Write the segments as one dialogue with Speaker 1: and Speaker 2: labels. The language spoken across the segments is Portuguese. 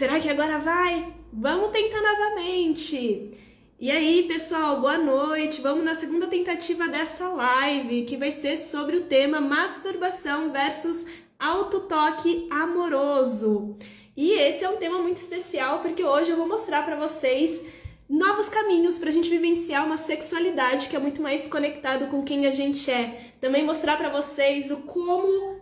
Speaker 1: Será que agora vai? Vamos tentar novamente! E aí, pessoal, boa noite! Vamos na segunda tentativa dessa live, que vai ser sobre o tema masturbação versus autotoque amoroso. E esse é um tema muito especial, porque hoje eu vou mostrar para vocês novos caminhos para a gente vivenciar uma sexualidade que é muito mais conectado com quem a gente é. Também mostrar para vocês o como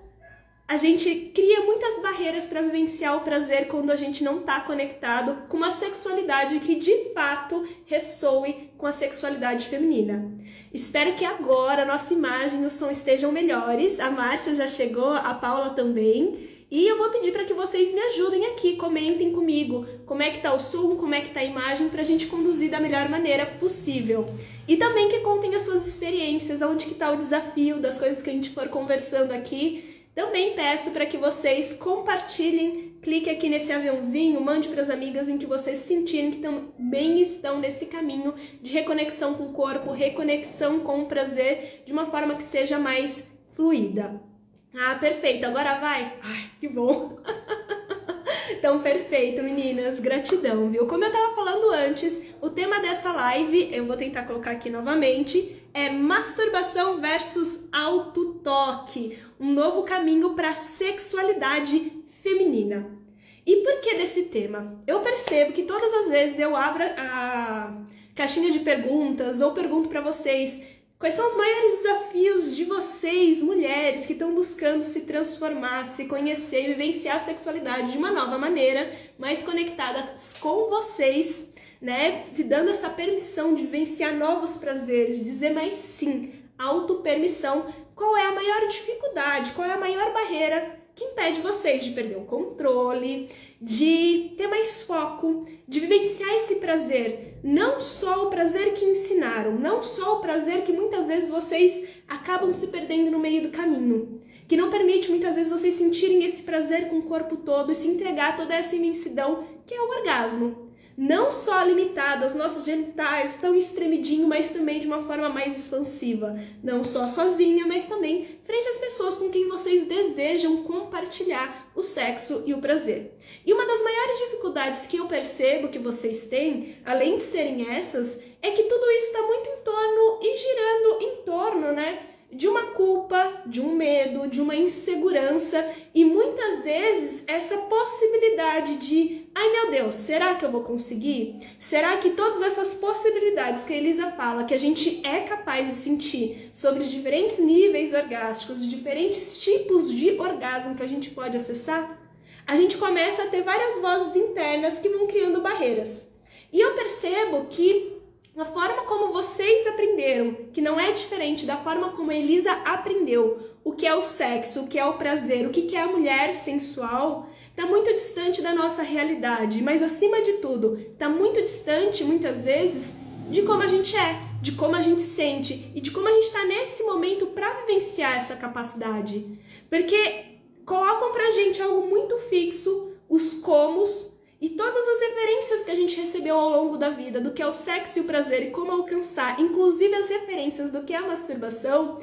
Speaker 1: a gente cria muitas barreiras para vivenciar o prazer quando a gente não está conectado com uma sexualidade que de fato ressoe com a sexualidade feminina. Espero que agora a nossa imagem e o som estejam melhores. A Márcia já chegou, a Paula também. E eu vou pedir para que vocês me ajudem aqui, comentem comigo como é que tá o som, como é que tá a imagem, para a gente conduzir da melhor maneira possível. E também que contem as suas experiências, onde que tá o desafio das coisas que a gente for conversando aqui. Também peço para que vocês compartilhem, clique aqui nesse aviãozinho, mande para as amigas em que vocês sentirem que também estão nesse caminho de reconexão com o corpo, reconexão com o prazer, de uma forma que seja mais fluida. Ah, perfeito, agora vai? Ai, que bom! Então, perfeito, meninas, gratidão, viu? Como eu tava falando antes, o tema dessa live, eu vou tentar colocar aqui novamente, é masturbação versus autotoque, um novo caminho para a sexualidade feminina. E por que desse tema? Eu percebo que todas as vezes eu abro a caixinha de perguntas ou pergunto para vocês quais são os maiores desafios de vocês, mulheres, que estão buscando se transformar, se conhecer e vivenciar a sexualidade de uma nova maneira, mais conectadas com vocês, né? Se dando essa permissão de vivenciar novos prazeres, dizer mais sim, autopermissão. Qual é a maior dificuldade, qual é a maior barreira que impede vocês de perder o controle, de ter mais foco, de vivenciar esse prazer? Não só o prazer que ensinaram, não só o prazer que muitas vezes vocês acabam se perdendo no meio do caminho, que não permite muitas vezes vocês sentirem esse prazer com o corpo todo e se entregar a toda essa imensidão que é o orgasmo. Não só limitado aos nossos genitais, tão espremidinho, mas também de uma forma mais expansiva. Não só sozinha, mas também frente às pessoas com quem vocês desejam compartilhar o sexo e o prazer. E uma das maiores dificuldades que eu percebo que vocês têm, além de serem essas, é que tudo isso está muito em torno e girando em torno, né? De uma culpa, de um medo, de uma insegurança e muitas vezes essa possibilidade de ai meu Deus, será que eu vou conseguir? Será que todas essas possibilidades que a Elisa fala que a gente é capaz de sentir sobre os diferentes níveis orgásticos, os diferentes tipos de orgasmo que a gente pode acessar, a gente começa a ter várias vozes internas que vão criando barreiras. E eu percebo que a forma como vocês aprenderam, que não é diferente da forma como a Elisa aprendeu o que é o sexo, o que é o prazer, o que é a mulher sensual, está muito distante da nossa realidade, mas acima de tudo, está muito distante, muitas vezes, de como a gente é, de como a gente sente e de como a gente está nesse momento para vivenciar essa capacidade. Porque colocam pra gente algo muito fixo, os comos, e todas as referências que a gente recebeu ao longo da vida, do que é o sexo e o prazer e como alcançar, inclusive as referências do que é a masturbação,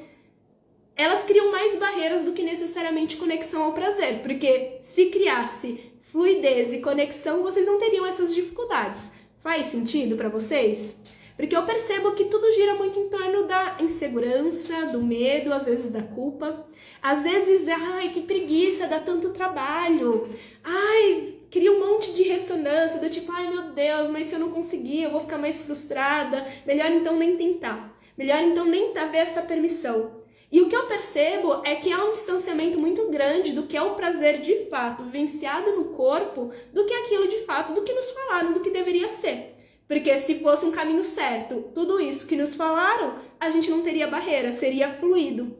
Speaker 1: elas criam mais barreiras do que necessariamente conexão ao prazer, porque se criasse fluidez e conexão, vocês não teriam essas dificuldades. Faz sentido para vocês? Porque eu percebo que tudo gira muito em torno da insegurança, do medo, às vezes da culpa. Às vezes, ai, que preguiça, dá tanto trabalho. Ai, cria um monte de ressonância, do tipo, ai meu Deus, mas se eu não conseguir, eu vou ficar mais frustrada. Melhor então nem tentar. Melhor então nem ver essa permissão. E o que eu percebo é que há um distanciamento muito grande do que é o prazer de fato, vivenciado no corpo, do que aquilo de fato, do que nos falaram, do que deveria ser. Porque se fosse um caminho certo, tudo isso que nos falaram, a gente não teria barreira, seria fluido.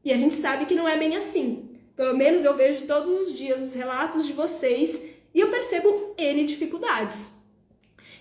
Speaker 1: E a gente sabe que não é bem assim. Pelo menos eu vejo todos os dias os relatos de vocês e eu percebo N dificuldades.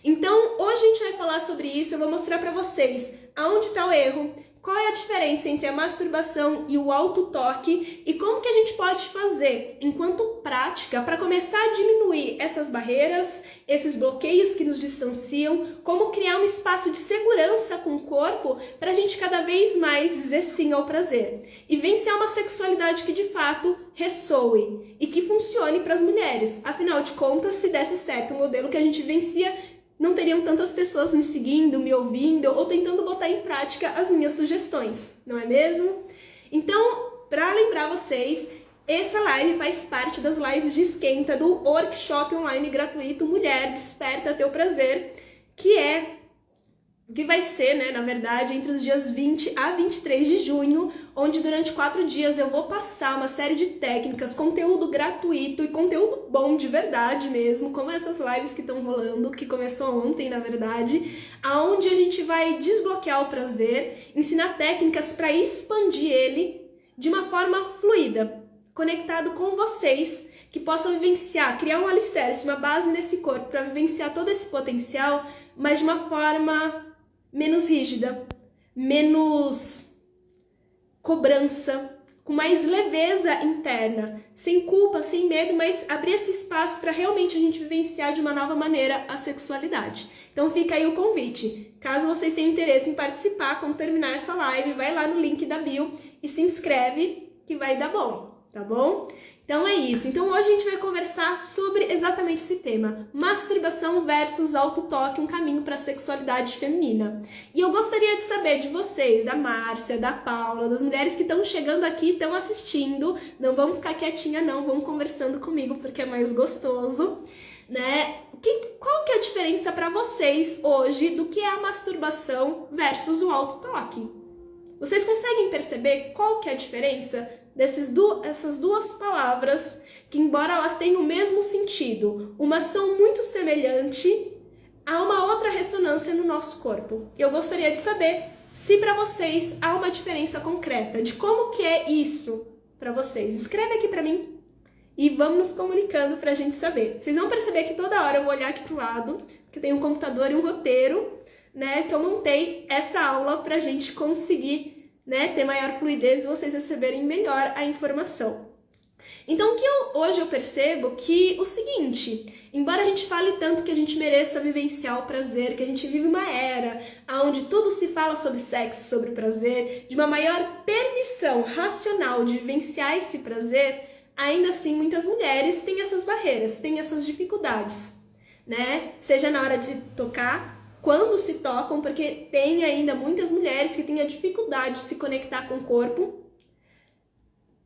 Speaker 1: Então, hoje a gente vai falar sobre isso, eu vou mostrar para vocês aonde está o erro, qual é a diferença entre a masturbação e o autotoque e como que a gente pode fazer enquanto prática para começar a diminuir essas barreiras, esses bloqueios que nos distanciam, como criar um espaço de segurança com o corpo para a gente cada vez mais dizer sim ao prazer e vencer uma sexualidade que de fato ressoe e que funcione para as mulheres. Afinal de contas, se desse certo o modelo que a gente vivencia, não teriam tantas pessoas me seguindo, me ouvindo ou tentando botar em prática as minhas sugestões, não é mesmo? Então, para lembrar vocês, essa live faz parte das lives de esquenta do workshop online gratuito Mulher Desperta Teu Prazer, que vai ser, né, na verdade, entre os dias 20 a 23 de junho, onde durante 4 dias eu vou passar uma série de técnicas, conteúdo gratuito e conteúdo bom de verdade mesmo, como essas lives que estão rolando, que começou ontem, na verdade, aonde a gente vai desbloquear o prazer, ensinar técnicas para expandir ele de uma forma fluida, conectado com vocês, que possam vivenciar, criar um alicerce, uma base nesse corpo para vivenciar todo esse potencial, mas de uma forma menos rígida, menos cobrança, com mais leveza interna, sem culpa, sem medo, mas abrir esse espaço para realmente a gente vivenciar de uma nova maneira a sexualidade. Então fica aí o convite. Caso vocês tenham interesse em participar, quando terminar essa live, vai lá no link da bio e se inscreve que vai dar bom, tá bom? Então é isso. Então hoje a gente vai conversar sobre exatamente esse tema: masturbação versus autotoque, um caminho para a sexualidade feminina. E eu gostaria de saber de vocês, da Márcia, da Paula, das mulheres que estão chegando aqui, estão assistindo. Não vamos ficar quietinha não, vamos conversando comigo porque é mais gostoso, né? Qual que é a diferença para vocês hoje do que é a masturbação versus o autotoque? Vocês conseguem perceber qual que é a diferença essas duas palavras, que embora elas tenham o mesmo sentido, uma ação muito semelhante, há uma outra ressonância no nosso corpo. Eu gostaria de saber se para vocês há uma diferença concreta de como que é isso para vocês. Escreve aqui para mim e vamos nos comunicando para a gente saber. Vocês vão perceber que toda hora eu vou olhar aqui pro lado, que eu tenho um computador e um roteiro, né, que eu montei essa aula para a gente conseguir, né, ter maior fluidez e vocês receberem melhor a informação. Então, hoje eu percebo que o seguinte, embora a gente fale tanto que a gente mereça vivenciar o prazer, que a gente vive uma era onde tudo se fala sobre sexo, sobre prazer, de uma maior permissão racional de vivenciar esse prazer, ainda assim muitas mulheres têm essas barreiras, têm essas dificuldades, né? Seja na hora de se tocar, quando se tocam, porque tem ainda muitas mulheres que têm a dificuldade de se conectar com o corpo.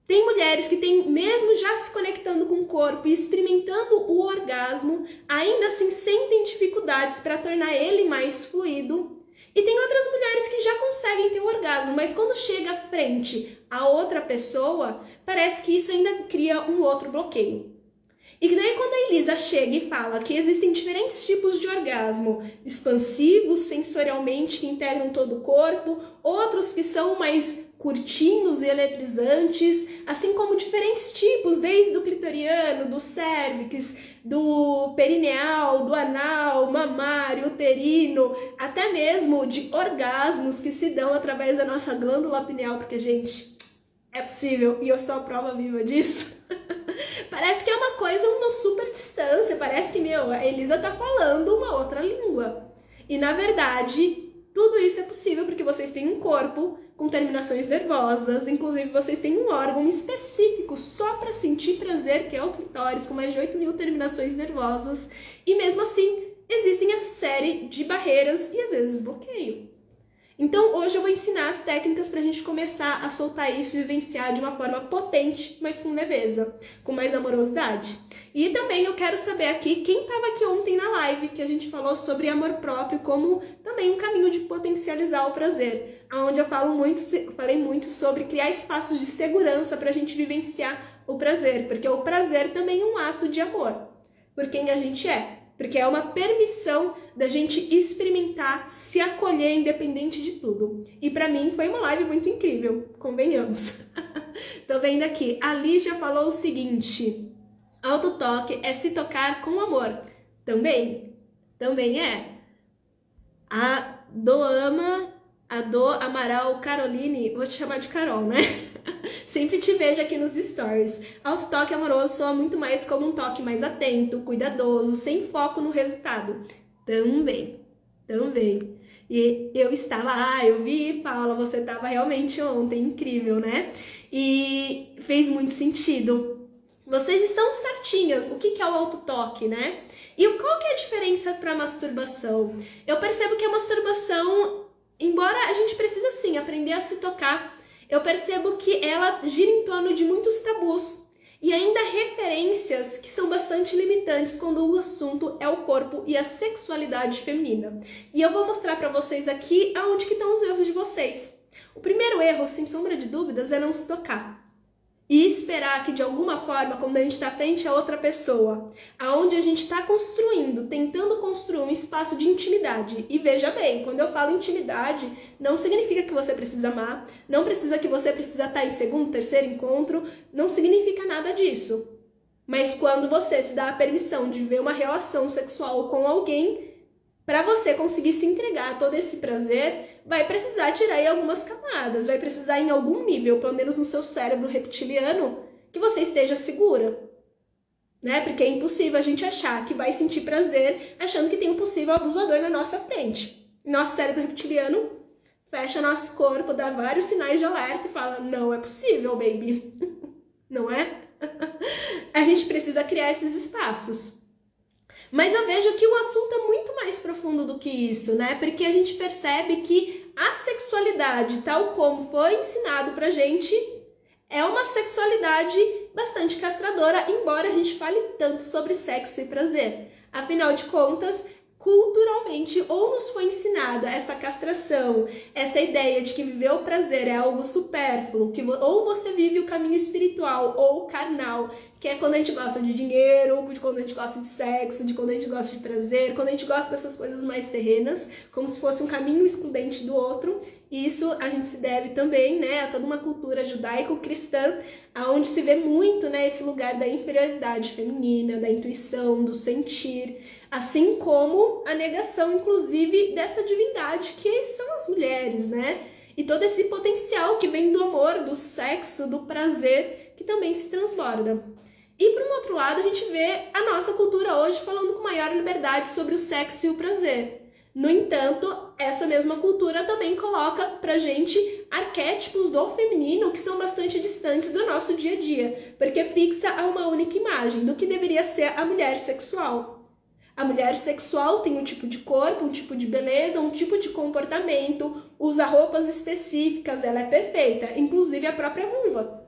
Speaker 1: Tem mulheres que têm, mesmo já se conectando com o corpo e experimentando o orgasmo, ainda assim sentem dificuldades para tornar ele mais fluido. E tem outras mulheres que já conseguem ter o orgasmo, mas quando chega frente a outra pessoa, parece que isso ainda cria um outro bloqueio. E daí quando a Elisa chega e fala que existem diferentes tipos de orgasmo, expansivos, sensorialmente, que integram todo o corpo, outros que são mais curtinhos e eletrizantes, assim como diferentes tipos, desde o clitoriano, do cérvix, do perineal, do anal, mamário, uterino, até mesmo de orgasmos que se dão através da nossa glândula pineal, porque, gente, é possível e eu sou a prova viva disso. Parece que é uma coisa, uma super distância, parece que, a Elisa tá falando uma outra língua. E, na verdade, tudo isso é possível porque vocês têm um corpo com terminações nervosas, inclusive vocês têm um órgão específico só para sentir prazer, que é o clitóris, com mais de 8.000 terminações nervosas. E mesmo assim, existem essa série de barreiras e às vezes bloqueio. Então hoje eu vou ensinar as técnicas para a gente começar a soltar isso e vivenciar de uma forma potente, mas com leveza, com mais amorosidade. E também eu quero saber aqui quem estava aqui ontem na live, que a gente falou sobre amor próprio como também um caminho de potencializar o prazer, onde eu falei muito sobre criar espaços de segurança para a gente vivenciar o prazer, porque o prazer também é um ato de amor por quem a gente é. Porque é uma permissão da gente experimentar, se acolher independente de tudo. E pra mim foi uma live muito incrível, convenhamos. Tô vendo aqui, a Lígia falou o seguinte: autotoque é se tocar com amor. Também é. A Doama A Do Amaral Caroline, vou te chamar de Carol, né? Sempre te vejo aqui nos stories. Autotoque amoroso soa muito mais como um toque mais atento, cuidadoso, sem foco no resultado. Também. E eu estava, eu vi, Paula, você estava realmente ontem, incrível, né? E fez muito sentido. Vocês estão certinhas, o que é o autotoque, né? E qual que é a diferença para a masturbação? Eu percebo que a masturbação, embora a gente precise sim aprender a se tocar, eu percebo que ela gira em torno de muitos tabus e ainda referências que são bastante limitantes quando o assunto é o corpo e a sexualidade feminina. E eu vou mostrar para vocês aqui aonde que estão os erros de vocês. O primeiro erro, sem sombra de dúvidas, é não se tocar. E esperar que de alguma forma, quando a gente está frente a outra pessoa, aonde a gente está construindo, tentando construir um espaço de intimidade. E veja bem, quando eu falo intimidade, não significa que você precisa amar, não precisa que você precisa estar em segundo, terceiro encontro, não significa nada disso. Mas quando você se dá a permissão de ver uma relação sexual com alguém, para você conseguir se entregar a todo esse prazer, vai precisar tirar aí algumas camadas, vai precisar em algum nível, pelo menos no seu cérebro reptiliano, que você esteja segura, né? Porque é impossível a gente achar que vai sentir prazer achando que tem um possível abusador na nossa frente. Nosso cérebro reptiliano fecha nosso corpo, dá vários sinais de alerta e fala, não é possível, baby. Não é? A gente precisa criar esses espaços. Mas eu vejo que o assunto é muito mais profundo do que isso, né? Porque a gente percebe que a sexualidade, tal como foi ensinado pra gente, é uma sexualidade bastante castradora, embora a gente fale tanto sobre sexo e prazer. Afinal de contas, culturalmente, ou nos foi ensinada essa castração, essa ideia de que viver o prazer é algo supérfluo, que ou você vive o caminho espiritual ou carnal, que é quando a gente gosta de dinheiro, de quando a gente gosta de sexo, de quando a gente gosta de prazer, quando a gente gosta dessas coisas mais terrenas, como se fosse um caminho excludente do outro. E isso a gente se deve também, né, a toda uma cultura judaico-cristã, onde se vê muito, né, esse lugar da inferioridade feminina, da intuição, do sentir, assim como a negação, inclusive, dessa divindade que são as mulheres, né? E todo esse potencial que vem do amor, do sexo, do prazer, que também se transborda. E, por um outro lado, a gente vê a nossa cultura hoje falando com maior liberdade sobre o sexo e o prazer. No entanto, essa mesma cultura também coloca pra gente arquétipos do feminino que são bastante distantes do nosso dia a dia, porque fixa a uma única imagem do que deveria ser a mulher sexual. A mulher sexual tem um tipo de corpo, um tipo de beleza, um tipo de comportamento, usa roupas específicas, ela é perfeita, inclusive a própria vulva.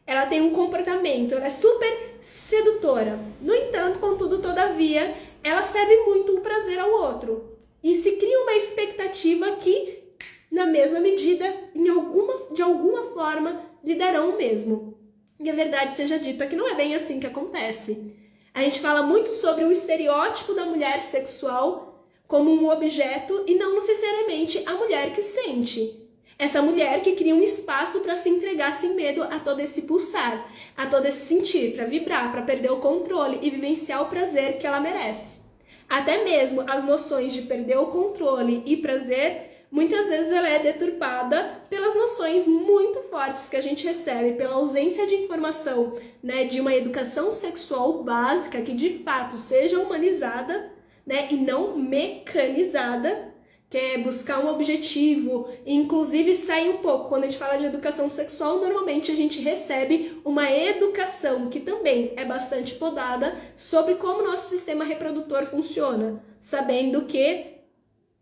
Speaker 1: Ela tem um comportamento, ela é super sedutora. No entanto, contudo, todavia, ela serve muito o prazer ao outro. E se cria uma expectativa que, na mesma medida, de alguma forma, lhe darão o mesmo. E a verdade seja dita que não é bem assim que acontece. A gente fala muito sobre o estereótipo da mulher sexual como um objeto e não necessariamente a mulher que sente. Essa mulher que cria um espaço para se entregar sem medo a todo esse pulsar, a todo esse sentir, para vibrar, para perder o controle e vivenciar o prazer que ela merece. Até mesmo as noções de perder o controle e prazer, muitas vezes ela é deturpada pelas noções muito fortes que a gente recebe, pela ausência de informação, né, de uma educação sexual básica que de fato seja humanizada, né, e não mecanizada, que é buscar um objetivo, inclusive sai um pouco, quando a gente fala de educação sexual, normalmente a gente recebe uma educação que também é bastante podada sobre como o nosso sistema reprodutor funciona, sabendo que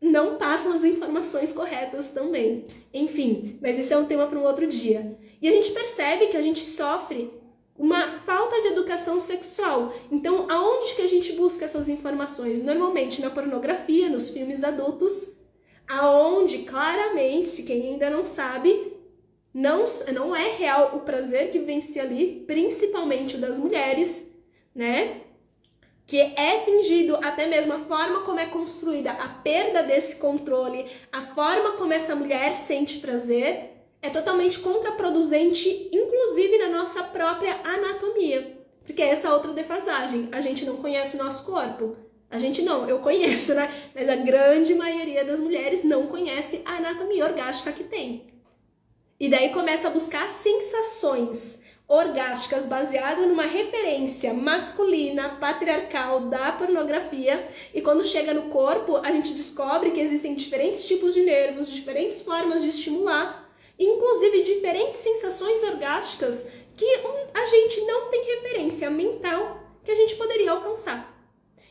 Speaker 1: não passam as informações corretas também. Enfim, mas isso é um tema para um outro dia. E a gente percebe que a gente sofre uma falta de educação sexual. Então, aonde que a gente busca essas informações? Normalmente na pornografia, nos filmes adultos, aonde claramente, se quem ainda não sabe, não é real o prazer que vence ali, principalmente o das mulheres, né? Que é fingido até mesmo a forma como é construída a perda desse controle, a forma como essa mulher sente prazer, é totalmente contraproducente, inclusive na nossa própria anatomia. Porque é essa outra defasagem, a gente não conhece o nosso corpo. A gente não, eu conheço, né? Mas a grande maioria das mulheres não conhece a anatomia orgástica que tem. E daí começa a buscar sensações orgásticas baseadas numa referência masculina, patriarcal da pornografia. E quando chega no corpo, a gente descobre que existem diferentes tipos de nervos, diferentes formas de estimular, inclusive diferentes sensações orgásticas que a gente não tem referência mental que a gente poderia alcançar.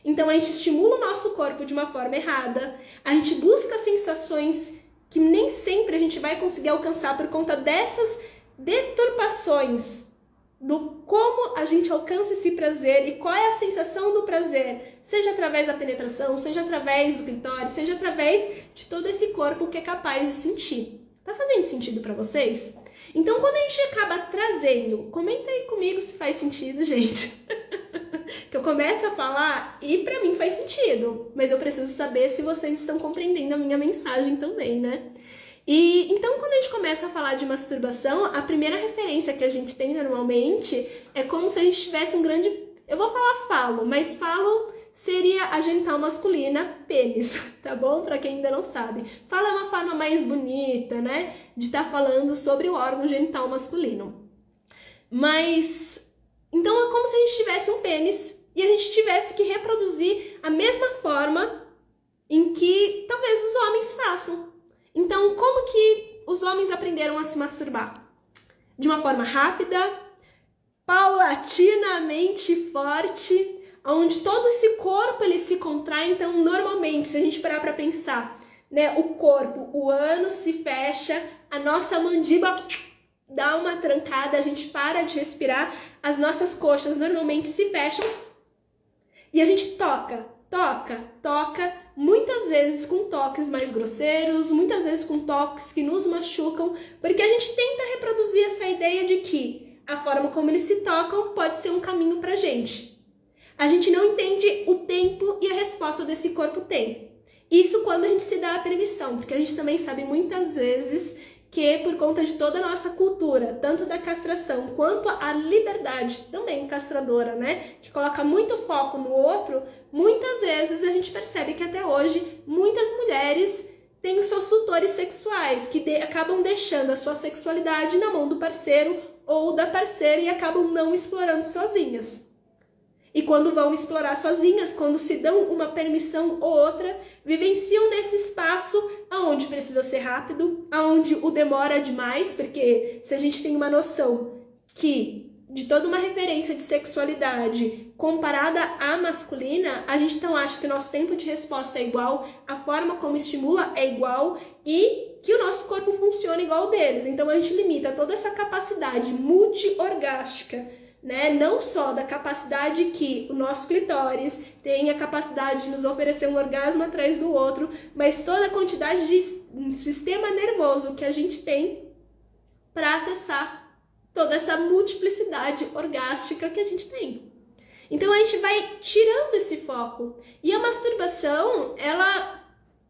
Speaker 1: Então a gente estimula o nosso corpo de uma forma errada, a gente busca sensações que nem sempre a gente vai conseguir alcançar por conta dessas deturpações do como a gente alcança esse prazer e qual é a sensação do prazer, seja através da penetração, seja através do clitóris, seja através de todo esse corpo que é capaz de sentir. Tá fazendo sentido pra vocês? Então, quando a gente acaba trazendo, comenta aí comigo se faz sentido, gente. Que eu começo a falar e pra mim faz sentido, mas eu preciso saber se vocês estão compreendendo a minha mensagem também, né? E então, quando a gente começa a falar de masturbação, a primeira referência que a gente tem normalmente é como se a gente tivesse um grande... Eu vou falar falo, mas falo seria a genital masculina, pênis, tá bom? Pra quem ainda não sabe. Fala é uma forma mais bonita, né? De estar falando sobre o órgão genital masculino. Mas... Então é como se a gente tivesse um pênis e a gente tivesse que reproduzir a mesma forma em que talvez os homens façam. Então, como que os homens aprenderam a se masturbar? De uma forma rápida, paulatinamente forte, onde todo esse corpo ele se contrai. Então, normalmente, se a gente parar para pensar, né, o corpo, o ânus se fecha, a nossa mandíbula dá uma trancada, a gente para de respirar, as nossas coxas normalmente se fecham e a gente toca, muitas vezes com toques mais grosseiros, muitas vezes com toques que nos machucam, porque a gente tenta reproduzir essa ideia de que a forma como eles se tocam pode ser um caminho pra gente. A gente não entende o tempo e a resposta desse corpo tem. Isso quando a gente se dá a permissão, porque a gente também sabe muitas vezes que por conta de toda a nossa cultura, tanto da castração quanto a liberdade também castradora, né, que coloca muito foco no outro, muitas vezes a gente percebe que até hoje muitas mulheres têm os seus tutores sexuais, que acabam deixando a sua sexualidade na mão do parceiro ou da parceira e acabam não explorando sozinhas. E quando vão explorar sozinhas, quando se dão uma permissão ou outra, vivenciam nesse espaço aonde precisa ser rápido, aonde o demora demais, porque se a gente tem uma noção que de toda uma referência de sexualidade comparada à masculina, a gente então acha que o nosso tempo de resposta é igual, a forma como estimula é igual e que o nosso corpo funciona igual ao deles. Então a gente limita toda essa capacidade multi-orgástica, né? Não só da capacidade que o nosso clitóris tem a capacidade de nos oferecer um orgasmo atrás do outro, mas toda a quantidade de sistema nervoso que a gente tem para acessar toda essa multiplicidade orgástica que a gente tem. Então a gente vai tirando esse foco. E a masturbação, ela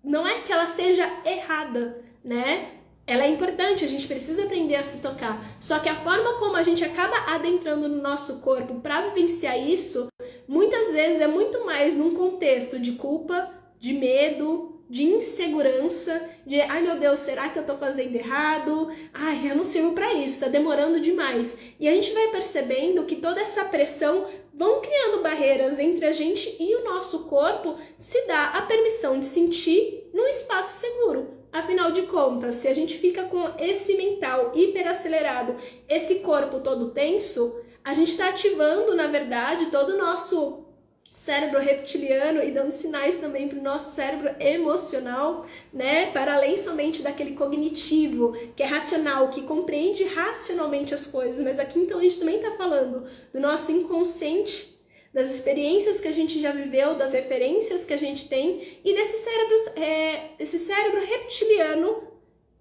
Speaker 1: não é que ela seja errada, né? Ela é importante, a gente precisa aprender a se tocar. Só que a forma como a gente acaba adentrando no nosso corpo para vivenciar isso, muitas vezes é muito mais num contexto de culpa, de medo, de insegurança, de ai meu Deus, será que eu tô fazendo errado? Ai, eu não sirvo para isso, tá demorando demais. E a gente vai percebendo que toda essa pressão vão criando barreiras entre a gente e o nosso corpo, se dá a permissão de sentir num espaço seguro. Afinal de contas, se a gente fica com esse mental hiperacelerado, esse corpo todo tenso, a gente está ativando, na verdade, todo o nosso cérebro reptiliano e dando sinais também para o nosso cérebro emocional, né? Para além somente daquele cognitivo, que é racional, que compreende racionalmente as coisas. Mas aqui então a gente também está falando do nosso inconsciente, das experiências que a gente já viveu, das referências que a gente tem e esse cérebro reptiliano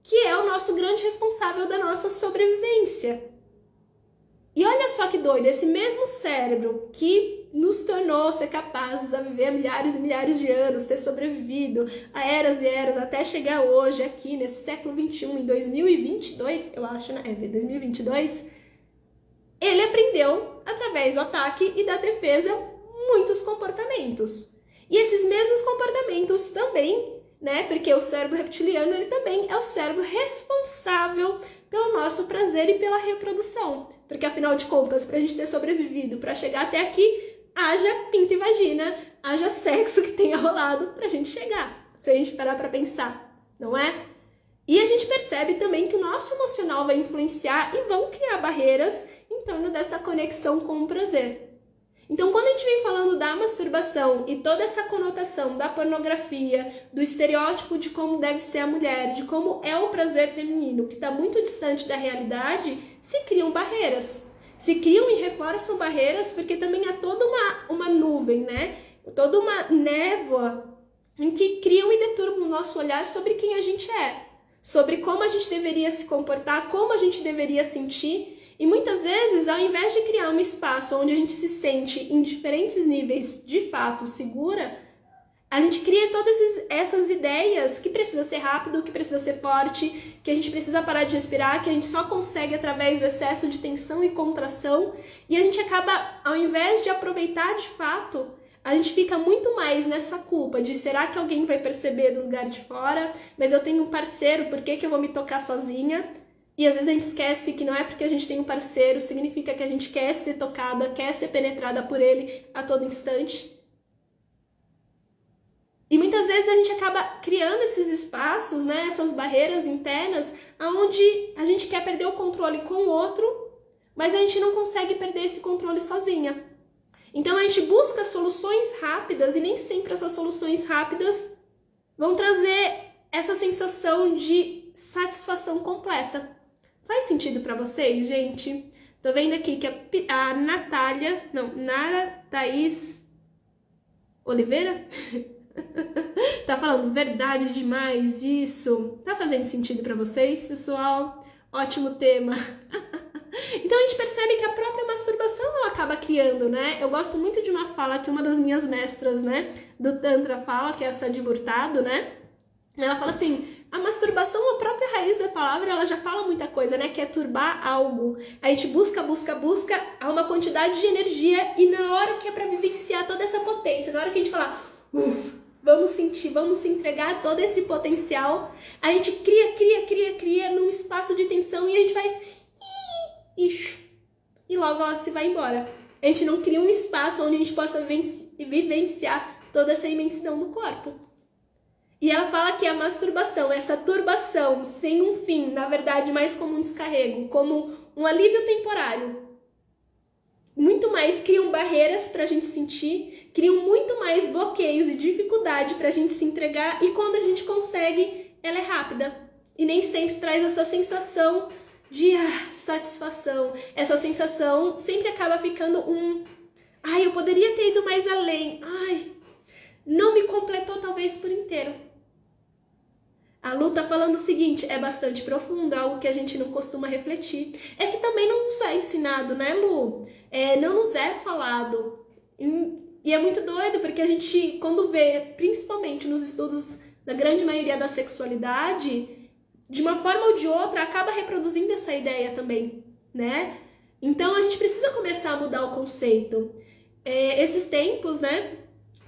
Speaker 1: que é o nosso grande responsável da nossa sobrevivência. E olha só que doido, esse mesmo cérebro que nos tornou ser capazes a viver milhares e milhares de anos, ter sobrevivido a eras e eras até chegar hoje aqui nesse século XXI, em 2022, eu acho, né? 2022, ele aprendeu através do ataque e da defesa muitos comportamentos. E esses mesmos comportamentos também, né? Porque o cérebro reptiliano, ele também é o cérebro responsável pelo nosso prazer e pela reprodução. Porque, afinal de contas, para a gente ter sobrevivido, para chegar até aqui, haja pinto e vagina, haja sexo que tenha rolado para a gente chegar. Se a gente parar para pensar, não é? E a gente percebe também que o nosso emocional vai influenciar e vão criar barreiras em torno dessa conexão com o prazer. Então, quando a gente vem falando da masturbação e toda essa conotação da pornografia, do estereótipo de como deve ser a mulher, de como é o prazer feminino, que está muito distante da realidade, se criam barreiras. Se criam e reforçam barreiras porque também há toda uma nuvem, né? Toda uma névoa em que criam e deturpam o nosso olhar sobre quem a gente é, sobre como a gente deveria se comportar, como a gente deveria sentir. E muitas vezes, ao invés de criar um espaço onde a gente se sente em diferentes níveis de fato segura, a gente cria todas essas ideias que precisa ser rápido, que precisa ser forte, que a gente precisa parar de respirar, que a gente só consegue através do excesso de tensão e contração. E a gente acaba, ao invés de aproveitar de fato, a gente fica muito mais nessa culpa de será que alguém vai perceber do lugar de fora? Mas eu tenho um parceiro, por que eu vou me tocar sozinha? E às vezes a gente esquece que não é porque a gente tem um parceiro, significa que a gente quer ser tocada, quer ser penetrada por ele a todo instante. E muitas vezes a gente acaba criando esses espaços, né, essas barreiras internas, onde a gente quer perder o controle com o outro, mas a gente não consegue perder esse controle sozinha. Então a gente busca soluções rápidas e nem sempre essas soluções rápidas vão trazer essa sensação de satisfação completa. Faz sentido pra vocês, gente? Tô vendo aqui que a Nara Thaís Oliveira tá falando verdade demais isso. Tá fazendo sentido pra vocês, pessoal? Ótimo tema. Então a gente percebe que a própria masturbação ela acaba criando, né? Eu gosto muito de uma fala que uma das minhas mestras, né, do Tantra fala, que é a Sadhguru Furtado, né? Ela fala assim, a masturbação, a própria raiz da palavra, ela já fala muita coisa, né? Que é turbar algo. A gente busca a uma quantidade de energia e na hora que é pra vivenciar toda essa potência, na hora que a gente falar, vamos sentir, vamos se entregar a todo esse potencial, a gente cria num espaço de tensão e a gente faz e logo ela se vai embora. A gente não cria um espaço onde a gente possa vivenciar toda essa imensidão do corpo. E ela fala que a masturbação, essa turbação sem um fim, na verdade mais como um descarrego, como um alívio temporário, muito mais criam barreiras para a gente sentir, criam muito mais bloqueios e dificuldade para a gente se entregar e quando a gente consegue, ela é rápida. E nem sempre traz essa sensação de satisfação. Essa sensação sempre acaba ficando eu poderia ter ido mais além. Não me completou talvez por inteiro. A Lu tá falando o seguinte, é bastante profundo, algo que a gente não costuma refletir. É que também não nos é ensinado, né, Lu? Não nos é falado. E é muito doido, porque a gente, quando vê, principalmente nos estudos da grande maioria da sexualidade, de uma forma ou de outra, acaba reproduzindo essa ideia também, né? Então, a gente precisa começar a mudar o conceito. Esses tempos, né?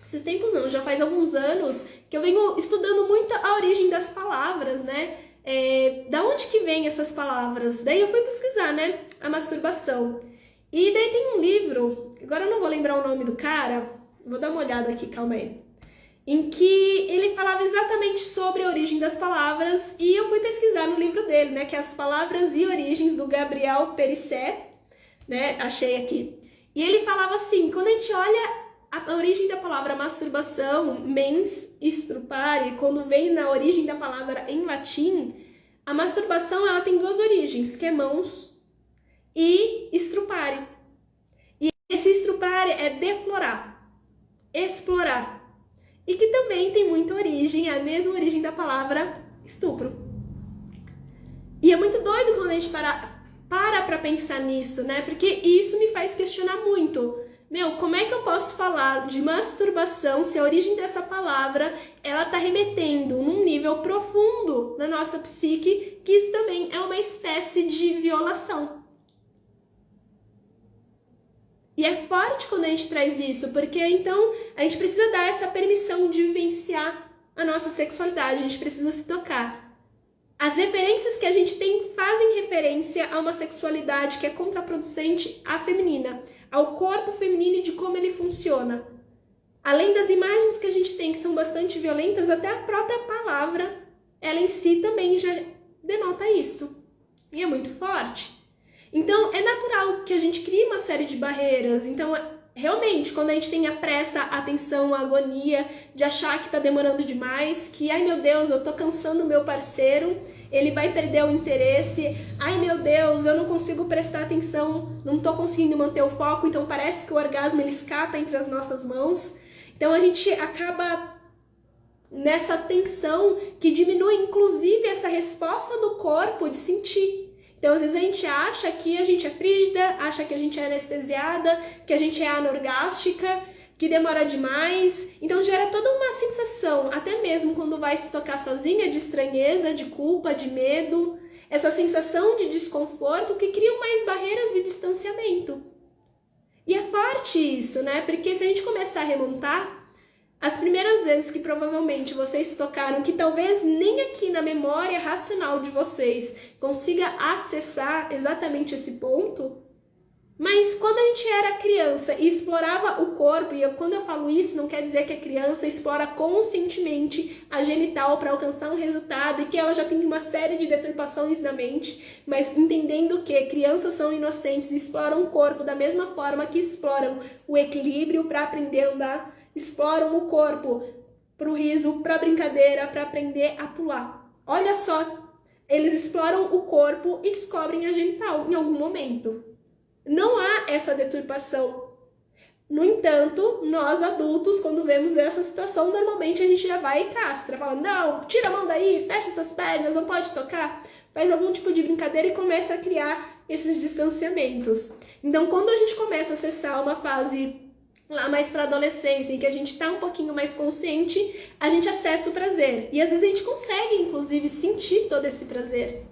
Speaker 1: Esses tempos não, já faz alguns anos que eu venho estudando muito a origem das palavras, né? Da onde que vem essas palavras? Daí eu fui pesquisar, né? A masturbação. E daí tem um livro, agora eu não vou lembrar o nome do cara, vou dar uma olhada aqui, calma aí. Em que ele falava exatamente sobre a origem das palavras e eu fui pesquisar no livro dele, né? Que é As Palavras e Origens, do Gabriel Perissé, né? Achei aqui. E ele falava assim, quando a gente olha a origem da palavra masturbação, mens, estrupare, quando vem na origem da palavra em latim, a masturbação ela tem duas origens, que é mãos e estrupare. E esse estrupare é deflorar, explorar. E que também tem muita origem, é a mesma origem da palavra estupro. E é muito doido quando a gente para pensar nisso, né? Porque isso me faz questionar muito. Como é que eu posso falar de masturbação se a origem dessa palavra ela tá remetendo num nível profundo na nossa psique, que isso também é uma espécie de violação. E é forte quando a gente traz isso, porque então a gente precisa dar essa permissão de vivenciar a nossa sexualidade, a gente precisa se tocar. As referências que a gente tem fazem referência a uma sexualidade que é contraproducente à feminina, ao corpo feminino e de como ele funciona. Além das imagens que a gente tem que são bastante violentas, até a própria palavra, ela em si também já denota isso. E é muito forte. Então, é natural que a gente crie uma série de barreiras. Então, realmente, quando a gente tem a pressa, a tensão, a agonia de achar que tá demorando demais, que, ai meu Deus, eu tô cansando o meu parceiro, ele vai perder o interesse, ai meu Deus, eu não consigo prestar atenção, não tô conseguindo manter o foco, então parece que o orgasmo ele escapa entre as nossas mãos. Então, a gente acaba nessa tensão que diminui, inclusive, essa resposta do corpo de sentir. Então, às vezes a gente acha que a gente é frígida, acha que a gente é anestesiada, que a gente é anorgástica, que demora demais. Então, gera toda uma sensação, até mesmo quando vai se tocar sozinha, de estranheza, de culpa, de medo. Essa sensação de desconforto que cria mais barreiras de distanciamento. E é forte isso, né? Porque se a gente começar a remontar, as primeiras vezes que provavelmente vocês tocaram, que talvez nem aqui na memória racional de vocês consiga acessar exatamente esse ponto, mas quando a gente era criança e explorava o corpo, e quando eu falo isso, não quer dizer que a criança explora conscientemente a genital para alcançar um resultado e que ela já tem uma série de deturpações na mente, mas entendendo que crianças são inocentes e exploram o corpo da mesma forma que exploram o equilíbrio para aprender a andar, exploram o corpo para o riso, para a brincadeira, para aprender a pular. Olha só, eles exploram o corpo e descobrem a genital em algum momento. Não há essa deturpação. No entanto, nós adultos, quando vemos essa situação, normalmente a gente já vai e castra, fala, não, tira a mão daí, fecha essas pernas, não pode tocar, faz algum tipo de brincadeira e começa a criar esses distanciamentos. Então, quando a gente começa a acessar uma fase lá mais para adolescência, em que a gente tá um pouquinho mais consciente, a gente acessa o prazer. E às vezes a gente consegue, inclusive, sentir todo esse prazer.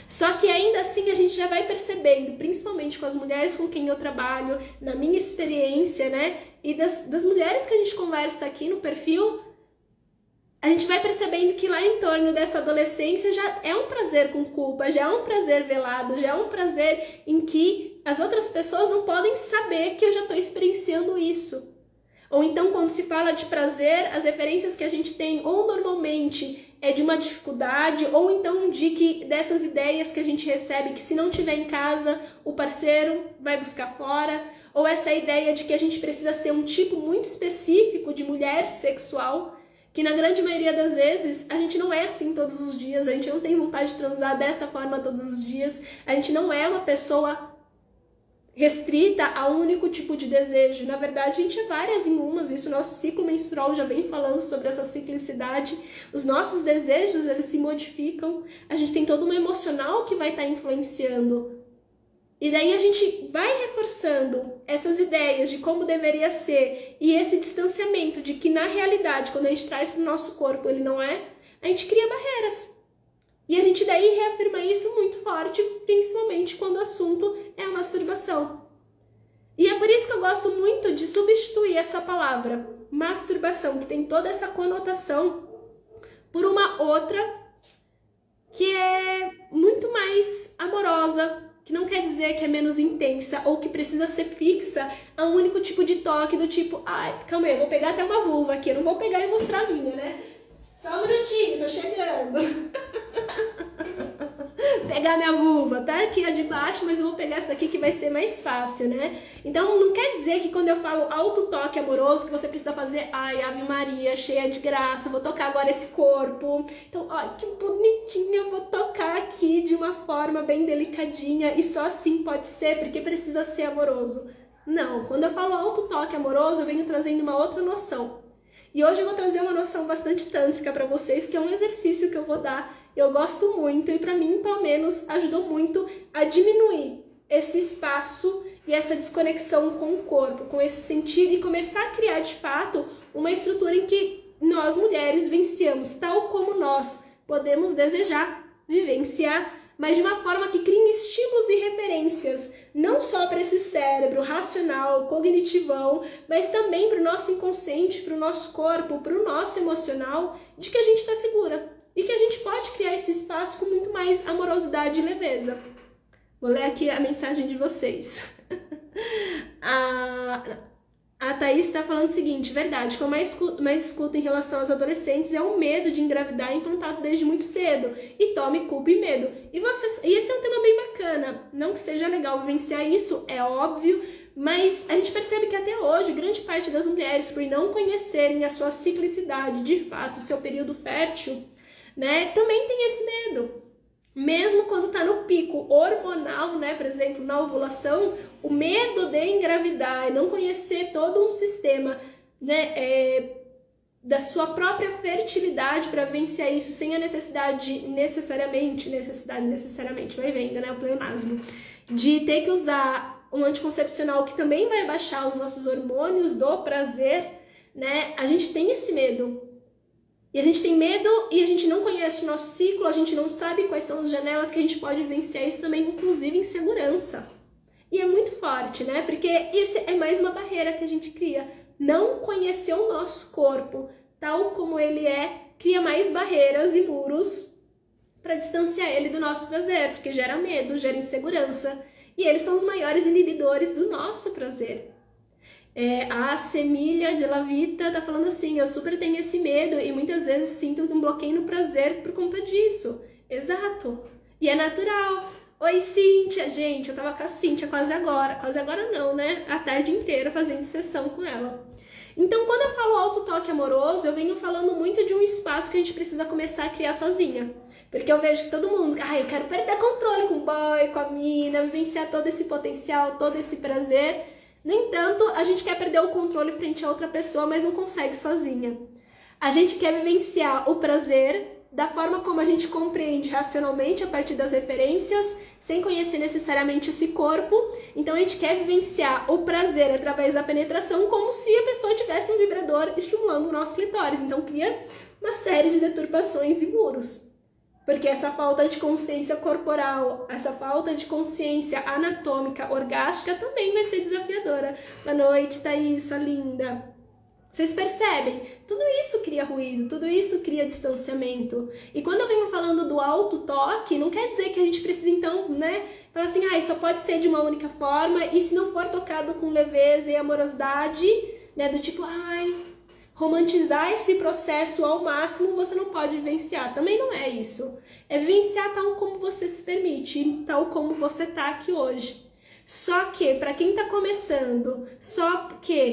Speaker 1: Só que ainda assim a gente já vai percebendo, principalmente com as mulheres com quem eu trabalho, na minha experiência, né? E das mulheres que a gente conversa aqui no perfil, a gente vai percebendo que lá em torno dessa adolescência já é um prazer com culpa, já é um prazer velado, já é um prazer em que as outras pessoas não podem saber que eu já estou experienciando isso. Ou então, quando se fala de prazer, as referências que a gente tem, ou normalmente é de uma dificuldade, ou então dessas ideias que a gente recebe, que se não tiver em casa, o parceiro vai buscar fora, ou essa ideia de que a gente precisa ser um tipo muito específico de mulher sexual, que na grande maioria das vezes a gente não é assim todos os dias, a gente não tem vontade de transar dessa forma todos os dias, a gente não é uma pessoa restrita a um único tipo de desejo. Na verdade, a gente é várias em umas, isso o nosso ciclo menstrual já vem falando sobre essa ciclicidade. Os nossos desejos, eles se modificam, a gente tem todo um emocional que vai estar influenciando. E daí a gente vai reforçando essas ideias de como deveria ser e esse distanciamento de que na realidade, quando a gente traz para o nosso corpo, ele não é, a gente cria barreiras. E a gente daí reafirma isso muito forte, principalmente quando o assunto é a masturbação. E é por isso que eu gosto muito de substituir essa palavra, masturbação, que tem toda essa conotação, por uma outra que é muito mais amorosa, que não quer dizer que é menos intensa ou que precisa ser fixa a um único tipo de toque, do tipo, ai, calma aí, eu vou pegar até uma vulva aqui, eu não vou pegar e mostrar a minha, né? Só um minutinho, tô chegando. Pegar minha vulva, tá aqui a de baixo, mas eu vou pegar essa daqui que vai ser mais fácil, né? Então não quer dizer que quando eu falo autotoque amoroso, que você precisa fazer, ai, Ave Maria, cheia de graça, vou tocar agora esse corpo. Então, ai, que bonitinho, eu vou tocar aqui de uma forma bem delicadinha e só assim pode ser, porque precisa ser amoroso. Não, quando eu falo autotoque amoroso, eu venho trazendo uma outra noção. E hoje eu vou trazer uma noção bastante tântrica para vocês, que é um exercício que eu vou dar. Eu gosto muito e para mim, pelo menos, ajudou muito a diminuir esse espaço e essa desconexão com o corpo, com esse sentido e começar a criar, de fato, uma estrutura em que nós, mulheres, vivenciamos tal como nós podemos desejar vivenciar, mas de uma forma que crie estímulos e referências, não só para esse cérebro racional, cognitivão, mas também para o nosso inconsciente, para o nosso corpo, para o nosso emocional, de que a gente está segura e que a gente pode criar esse espaço com muito mais amorosidade e leveza. Vou ler aqui a mensagem de vocês. A Thaís está falando o seguinte: verdade, o que eu mais escuto em relação aos adolescentes é o medo de engravidar implantado desde muito cedo. E tome culpa e medo. E esse é um tema bem bacana. Não que seja legal vivenciar isso, é óbvio, mas a gente percebe que até hoje, grande parte das mulheres, por não conhecerem a sua ciclicidade, de fato, o seu período fértil, né, também tem esse medo. Mesmo quando está no pico hormonal, né, por exemplo, na ovulação, o medo de engravidar e não conhecer todo um sistema, né, da sua própria fertilidade para vivenciar isso sem a necessidade necessariamente, vai vendo, né, o pleonasmo, de ter que usar um anticoncepcional que também vai baixar os nossos hormônios do prazer, né, a gente tem esse medo. E a gente tem medo e a gente não conhece o nosso ciclo, a gente não sabe quais são as janelas que a gente pode vivenciar isso também, inclusive em segurança. E é muito forte, né? Porque isso é mais uma barreira que a gente cria. Não conhecer o nosso corpo tal como ele é, cria mais barreiras e muros para distanciar ele do nosso prazer, porque gera medo, gera insegurança. E eles são os maiores inibidores do nosso prazer. A Semília de La Vita tá falando assim: eu super tenho esse medo e muitas vezes sinto um bloqueio no prazer por conta disso. Exato. E é natural. Oi, Cíntia. Gente, eu tava com a Cíntia quase agora não, né? A tarde inteira fazendo sessão com ela. Então, quando eu falo auto-toque amoroso, eu venho falando muito de um espaço que a gente precisa começar a criar sozinha. Porque eu vejo que todo mundo, eu quero perder controle com o boy, com a mina, vivenciar todo esse potencial, todo esse prazer. No entanto, a gente quer perder o controle frente a outra pessoa, mas não consegue sozinha. A gente quer vivenciar o prazer da forma como a gente compreende racionalmente a partir das referências, sem conhecer necessariamente esse corpo. Então a gente quer vivenciar o prazer através da penetração como se a pessoa tivesse um vibrador estimulando o nosso clitóris. Então cria uma série de deturpações e muros. Porque essa falta de consciência corporal, essa falta de consciência anatômica, orgástica, também vai ser desafiadora. Boa noite, Thaís, linda. Vocês percebem? Tudo isso cria ruído, tudo isso cria distanciamento. E quando eu venho falando do auto-toque, não quer dizer que a gente precisa, então, né, falar assim, só pode ser de uma única forma, e se não for tocado com leveza e amorosidade, né, do tipo, romantizar esse processo ao máximo, você não pode vivenciar. Também não é isso. É vivenciar tal como você se permite, tal como você tá aqui hoje. Só que, para quem tá começando,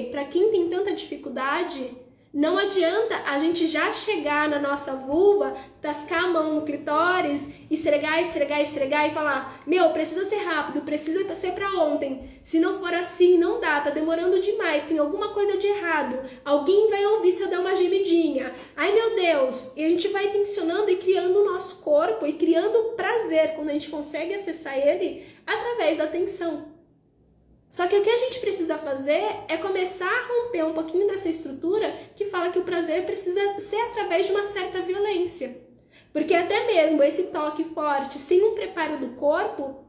Speaker 1: para quem tem tanta dificuldade, não adianta a gente já chegar na nossa vulva, tascar a mão no clitóris, esfregar e falar, precisa ser rápido, precisa ser pra ontem. Se não for assim, não dá, tá demorando demais, tem alguma coisa de errado. Alguém vai ouvir se eu der uma gemidinha. Ai, meu Deus! E a gente vai tensionando e criando o nosso corpo e criando prazer quando a gente consegue acessar ele através da tensão. Só que o que a gente precisa fazer é começar a romper um pouquinho dessa estrutura que fala que o prazer precisa ser através de uma certa violência. Porque até mesmo esse toque forte, sem um preparo do corpo,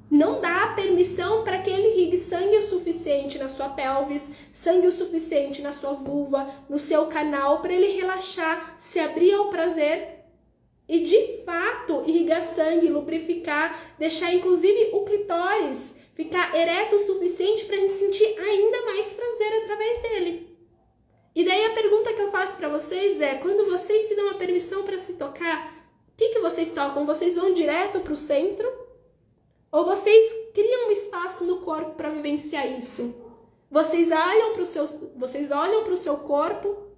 Speaker 1: não dá permissão para que ele irrigue sangue o suficiente na sua pelvis, sangue o suficiente na sua vulva, no seu canal, para ele relaxar, se abrir ao prazer e de fato irrigar sangue, lubrificar, deixar inclusive o clitóris ficar ereto o suficiente para a gente sentir ainda mais prazer através dele. E daí a pergunta que eu faço para vocês é, quando vocês se dão a permissão para se tocar, o que vocês tocam? Vocês vão direto para o centro? Ou vocês criam um espaço no corpo para vivenciar isso? Vocês olham para o seu corpo?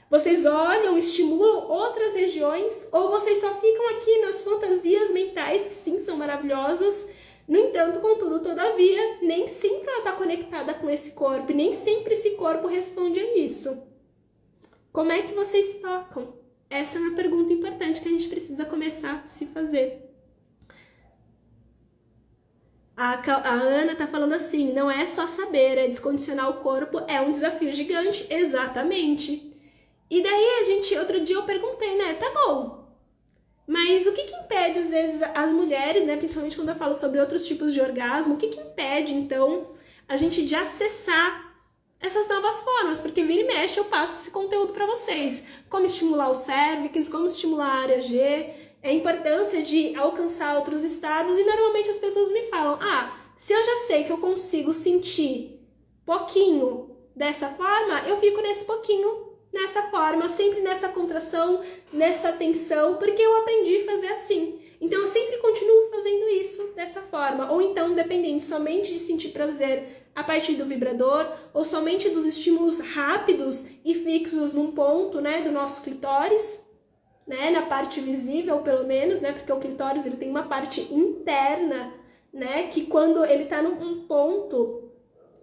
Speaker 1: Vocês olham, estimulam outras regiões? Ou vocês só ficam aqui nas fantasias mentais, que sim, são maravilosas? No entanto, contudo, todavia, nem sempre ela está conectada com esse corpo, e nem sempre esse corpo responde a isso. Como é que vocês tocam? Essa é uma pergunta importante que a gente precisa começar a se fazer. A Ana está falando assim, não é só saber, é descondicionar o corpo, é um desafio gigante, exatamente. E daí outro dia eu perguntei, né, tá bom, Mas o que impede, às vezes, as mulheres, né, principalmente quando eu falo sobre outros tipos de orgasmo, o que impede, então, a gente de acessar essas novas formas? Porque vira e mexe eu passo esse conteúdo para vocês. Como estimular o cérvix, como estimular a área G, a importância de alcançar outros estados, e normalmente as pessoas me falam, se eu já sei que eu consigo sentir pouquinho dessa forma, eu fico nesse pouquinho, nessa forma, sempre nessa contração, nessa tensão, porque eu aprendi a fazer assim. Então eu sempre continuo fazendo isso dessa forma. Ou então, dependendo somente de sentir prazer a partir do vibrador, ou somente dos estímulos rápidos e fixos num ponto, né, do nosso clitóris, né, na parte visível, pelo menos, né, porque o clitóris ele tem uma parte interna, né, que quando ele tá num ponto,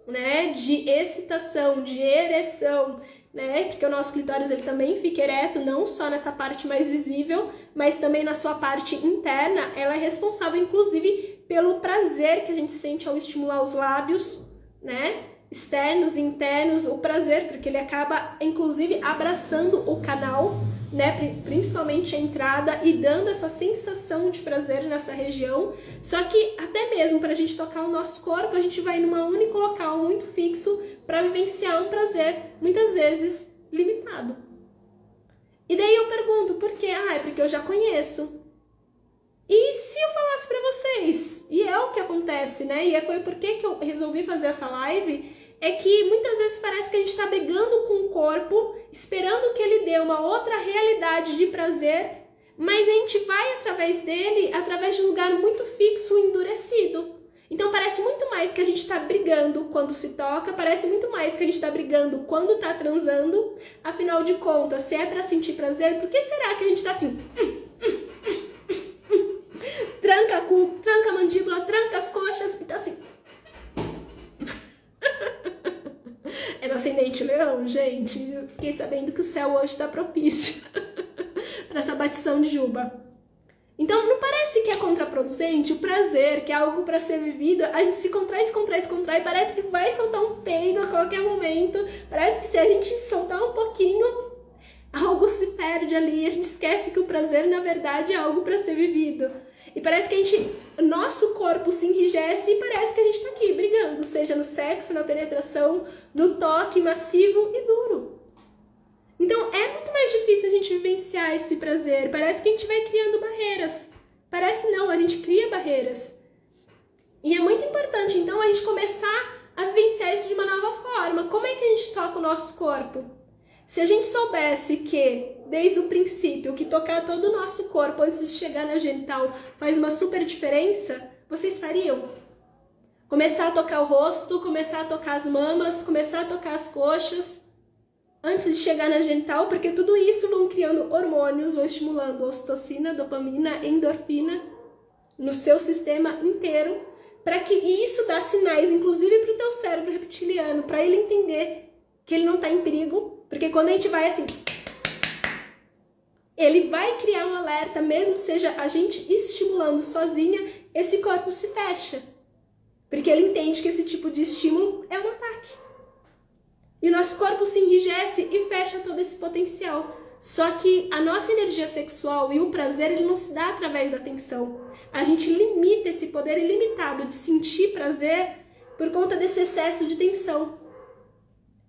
Speaker 1: né, de excitação, de ereção, né, porque o nosso clitóris ele também fica ereto, não só nessa parte mais visível, mas também na sua parte interna. Ela é responsável, inclusive, pelo prazer que a gente sente ao estimular os lábios, né, externos e internos, o prazer, porque ele acaba, inclusive, abraçando o canal, né, principalmente a entrada, e dando essa sensação de prazer nessa região. Só que até mesmo para a gente tocar o nosso corpo, a gente vai num único local muito fixo para vivenciar um prazer, muitas vezes limitado. E daí eu pergunto, por quê? É porque eu já conheço. E se eu falasse para vocês? E é o que acontece, né? E foi por que eu resolvi fazer essa live, é que muitas vezes parece que a gente está brigando com o corpo, esperando que ele dê uma outra realidade de prazer, mas a gente vai através dele, através de um lugar muito fixo e endurecido. Então parece muito mais que a gente está brigando quando se toca, parece muito mais que a gente está brigando quando está transando. Afinal de contas, se é para sentir prazer, por que será que a gente está assim? Tranca a cu, tranca a mandíbula, tranca as coxas e tá assim. É meu ascendente leão, gente. Eu fiquei sabendo que o céu hoje tá propício para essa batição de juba. Então, não parece que é contraproducente o prazer, que é algo para ser vivido? A gente se contrai, parece que vai soltar um peido a qualquer momento. Parece que se a gente soltar um pouquinho, algo se perde ali. A gente esquece que o prazer, na verdade, é algo para ser vivido. E parece que nosso corpo se enrijece e parece que a gente tá aqui brigando, seja no sexo, na penetração, no toque massivo e duro. Então é muito mais difícil a gente vivenciar esse prazer. Parece que a gente vai criando barreiras. Parece não, a gente cria barreiras. E é muito importante, então, a gente começar a vivenciar isso de uma nova forma. Como é que a gente toca o nosso corpo? Se a gente soubesse que, desde o princípio, que tocar todo o nosso corpo antes de chegar na genital faz uma super diferença, vocês fariam? Começar a tocar o rosto, começar a tocar as mamas, começar a tocar as coxas, antes de chegar na genital, porque tudo isso vão criando hormônios, vão estimulando ocitocina, dopamina, endorfina no seu sistema inteiro, para que isso dá sinais, inclusive para o teu cérebro reptiliano, para ele entender que ele não está em perigo, porque quando a gente vai assim, ele vai criar um alerta, mesmo que seja a gente estimulando sozinha, esse corpo se fecha, porque ele entende que esse tipo de estímulo é um ataque. E o nosso corpo se enrijece e fecha todo esse potencial. Só que a nossa energia sexual e o prazer, ele não se dá através da tensão. A gente limita esse poder ilimitado de sentir prazer por conta desse excesso de tensão.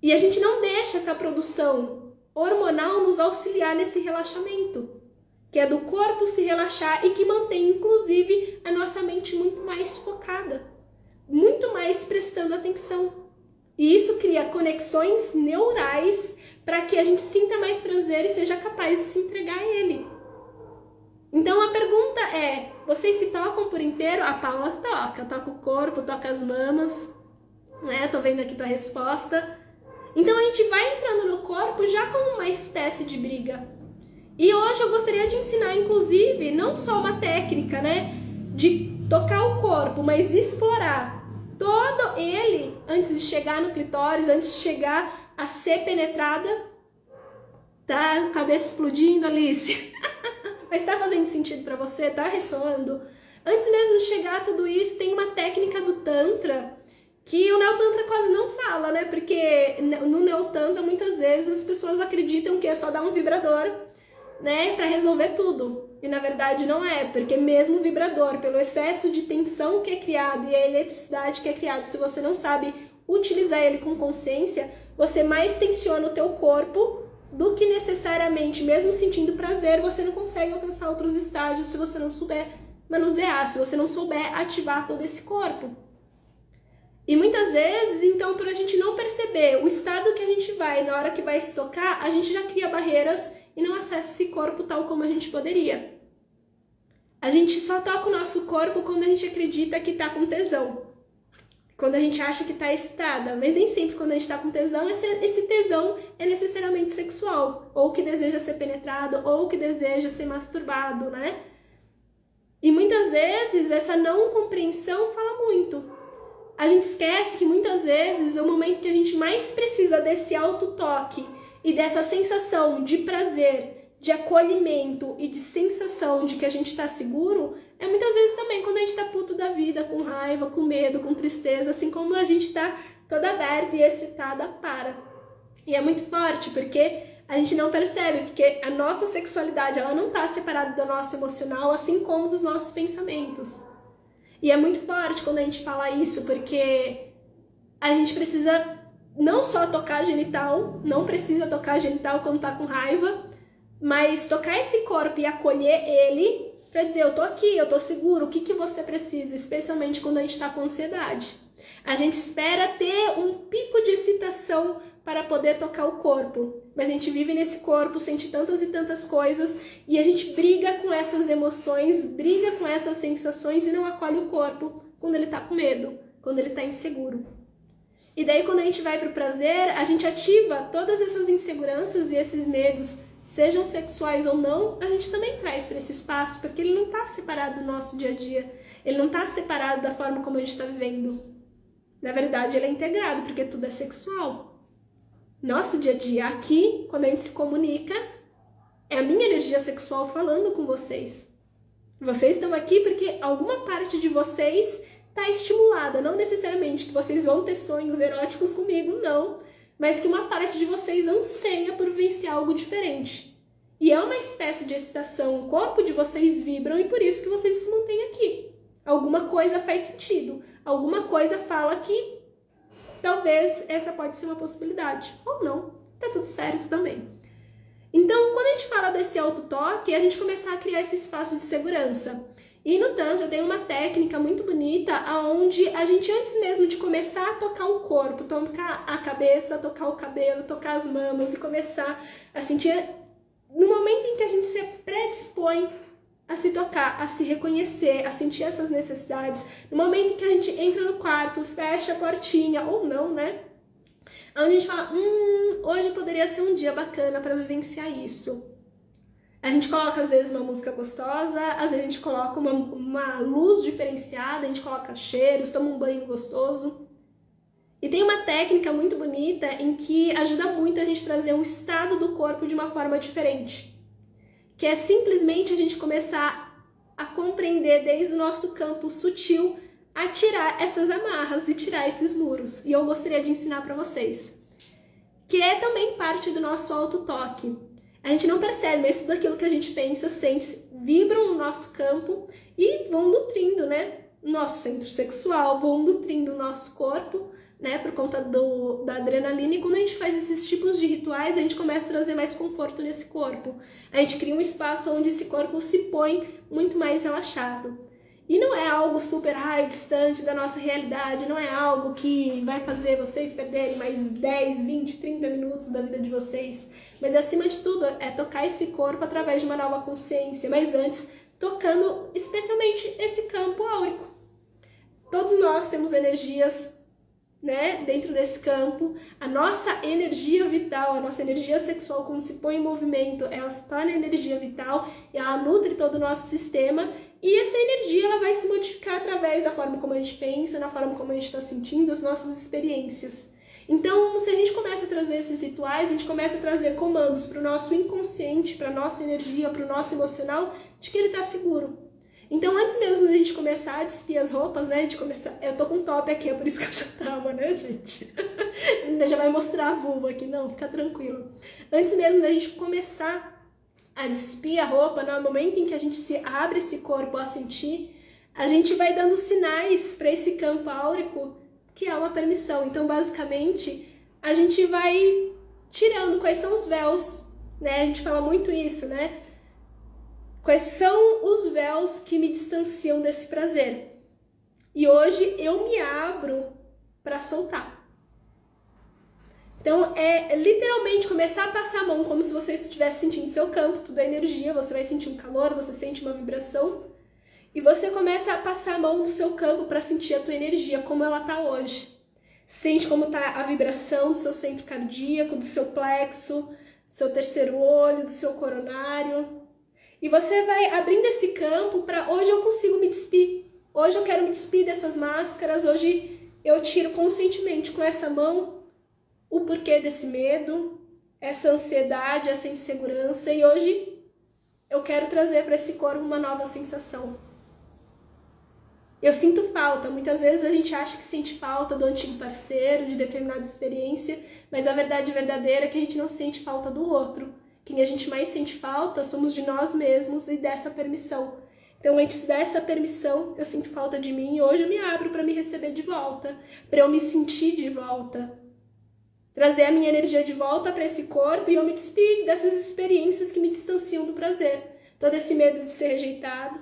Speaker 1: E a gente não deixa essa produção hormonal nos auxiliar nesse relaxamento, que é do corpo se relaxar e que mantém, inclusive, a nossa mente muito mais focada, muito mais prestando atenção. E isso cria conexões neurais para que a gente sinta mais prazer e seja capaz de se entregar a ele. Então a pergunta é, vocês se tocam por inteiro? A Paula toca o corpo, toca as mamas, né? Tô vendo aqui tua resposta. Então a gente vai entrando no corpo já como uma espécie de briga. E hoje eu gostaria de ensinar, inclusive, não só uma técnica, né, de tocar o corpo, mas explorar todo ele antes de chegar no clitóris, antes de chegar a ser penetrada. Tá? Cabeça explodindo, Alice. Mas tá fazendo sentido pra você? Tá ressoando? Antes mesmo de chegar a tudo isso, tem uma técnica do Tantra que o Neotantra quase não fala, né? Porque no Neotantra, muitas vezes, as pessoas acreditam que é só dar um vibrador né, para resolver tudo. E na verdade não é, porque mesmo o vibrador, pelo excesso de tensão que é criado e a eletricidade que é criada, se você não sabe utilizar ele com consciência, você mais tensiona o teu corpo do que necessariamente, mesmo sentindo prazer, você não consegue alcançar outros estágios se você não souber manusear, se você não souber ativar todo esse corpo. E muitas vezes, então, por a gente não perceber o estado que a gente vai na hora que vai se tocar, a gente já cria barreiras e não acessa esse corpo tal como a gente poderia. A gente só toca o nosso corpo quando a gente acredita que tá com tesão. Quando a gente acha que tá excitada, mas nem sempre quando a gente tá com tesão, esse tesão é necessariamente sexual, ou que deseja ser penetrado, ou que deseja ser masturbado, né? E muitas vezes essa não compreensão fala muito. A gente esquece que muitas vezes o momento que a gente mais precisa desse autotoque e dessa sensação de prazer, de acolhimento e de sensação de que a gente está seguro, é muitas vezes também quando a gente está puto da vida, com raiva, com medo, com tristeza, assim como a gente está toda aberta e excitada para. E é muito forte, porque a gente não percebe, porque a nossa sexualidade ela não está separada do nosso emocional, assim como dos nossos pensamentos. E é muito forte quando a gente fala isso, porque a gente precisa não só tocar genital, não precisa tocar genital quando tá com raiva, mas tocar esse corpo e acolher ele para dizer, eu tô aqui, eu tô seguro, o que que você precisa, especialmente quando a gente tá com ansiedade. A gente espera ter um pico de excitação para poder tocar o corpo, mas a gente vive nesse corpo, sente tantas e tantas coisas e a gente briga com essas emoções, briga com essas sensações e não acolhe o corpo quando ele tá com medo, quando ele tá inseguro. E daí quando a gente vai pro prazer, a gente ativa todas essas inseguranças e esses medos, sejam sexuais ou não, a gente também traz para esse espaço, porque ele não tá separado do nosso dia a dia, ele não tá separado da forma como a gente tá vivendo. Na verdade, ele é integrado, porque tudo é sexual. Nosso dia a dia aqui, quando a gente se comunica, é a minha energia sexual falando com vocês. Vocês estão aqui porque alguma parte de vocês está estimulada, não necessariamente que vocês vão ter sonhos eróticos comigo, não, mas que uma parte de vocês anseia por vivenciar algo diferente. E é uma espécie de excitação, o corpo de vocês vibram e por isso que vocês se mantêm aqui. Alguma coisa faz sentido, alguma coisa fala que talvez essa pode ser uma possibilidade, ou não, tá tudo certo também. Então, quando a gente fala desse autotoque, a gente começar a criar esse espaço de segurança. E no Tantra tem uma técnica muito bonita, onde a gente, antes mesmo de começar a tocar o corpo, tocar a cabeça, tocar o cabelo, tocar as mamas e começar a sentir, no momento em que a gente se predispõe a se tocar, a se reconhecer, a sentir essas necessidades, no momento em que a gente entra no quarto, fecha a portinha, ou não, né? Onde a gente fala, hoje poderia ser um dia bacana para vivenciar isso. A gente coloca, às vezes, uma música gostosa, às vezes a gente coloca uma luz diferenciada, a gente coloca cheiros, toma um banho gostoso. E tem uma técnica muito bonita em que ajuda muito a gente trazer um estado do corpo de uma forma diferente. Que é simplesmente a gente começar a compreender desde o nosso campo sutil a tirar essas amarras e tirar esses muros. E eu gostaria de ensinar para vocês. Que é também parte do nosso autotoque. A gente não percebe, mas tudo aquilo que a gente pensa, sente, vibram no nosso campo e vão nutrindo, né? Nosso centro sexual, vão nutrindo o nosso corpo, né? Por conta da adrenalina. E quando a gente faz esses tipos de rituais, a gente começa a trazer mais conforto nesse corpo. A gente cria um espaço onde esse corpo se põe muito mais relaxado. E não é algo super distante da nossa realidade, não é algo que vai fazer vocês perderem mais 10, 20, 30 minutos da vida de vocês. Mas acima de tudo é tocar esse corpo através de uma nova consciência, mas antes tocando especialmente esse campo áurico. Todos nós temos energias, né, dentro desse campo. A nossa energia vital, a nossa energia sexual, quando se põe em movimento, ela se torna energia vital, ela nutre todo o nosso sistema. E essa energia ela vai se modificar através da forma como a gente pensa, na forma como a gente está sentindo, as nossas experiências. Então, se a gente começa a trazer esses rituais, a gente começa a trazer comandos para o nosso inconsciente, para a nossa energia, para o nosso emocional, de que ele está seguro. Então, antes mesmo da gente começar a despir as roupas, né, de começar... Eu tô com um top aqui, é por isso que eu já tava, né, gente? Já vai mostrar a vulva aqui, não, fica tranquilo. Antes mesmo da gente começar a despir a roupa, no momento em que a gente se abre esse corpo a sentir, a gente vai dando sinais para esse campo áurico que é uma permissão. Então, basicamente, a gente vai tirando quais são os véus, né? A gente fala muito isso, né? Quais são os véus que me distanciam desse prazer? E hoje eu me abro para soltar. Então, é literalmente começar a passar a mão como se você estivesse sentindo seu campo, tudo é energia, você vai sentir um calor, você sente uma vibração, e você começa a passar a mão no seu campo para sentir a tua energia, como ela tá hoje. Sente como tá a vibração do seu centro cardíaco, do seu plexo, do seu terceiro olho, do seu coronário. E você vai abrindo esse campo para hoje eu consigo me despir. Hoje eu quero me despir dessas máscaras, hoje eu tiro conscientemente com essa mão o porquê desse medo, essa ansiedade, essa insegurança, e hoje eu quero trazer para esse corpo uma nova sensação. Eu sinto falta, muitas vezes a gente acha que sente falta do antigo parceiro, de determinada experiência, mas a verdade verdadeira é que a gente não sente falta do outro. Quem a gente mais sente falta somos de nós mesmos e dessa permissão. Então, antes dessa permissão, eu sinto falta de mim e hoje eu me abro para me receber de volta, para eu me sentir de volta. Trazer a minha energia de volta para esse corpo e eu me despir dessas experiências que me distanciam do prazer. Todo esse medo de ser rejeitado,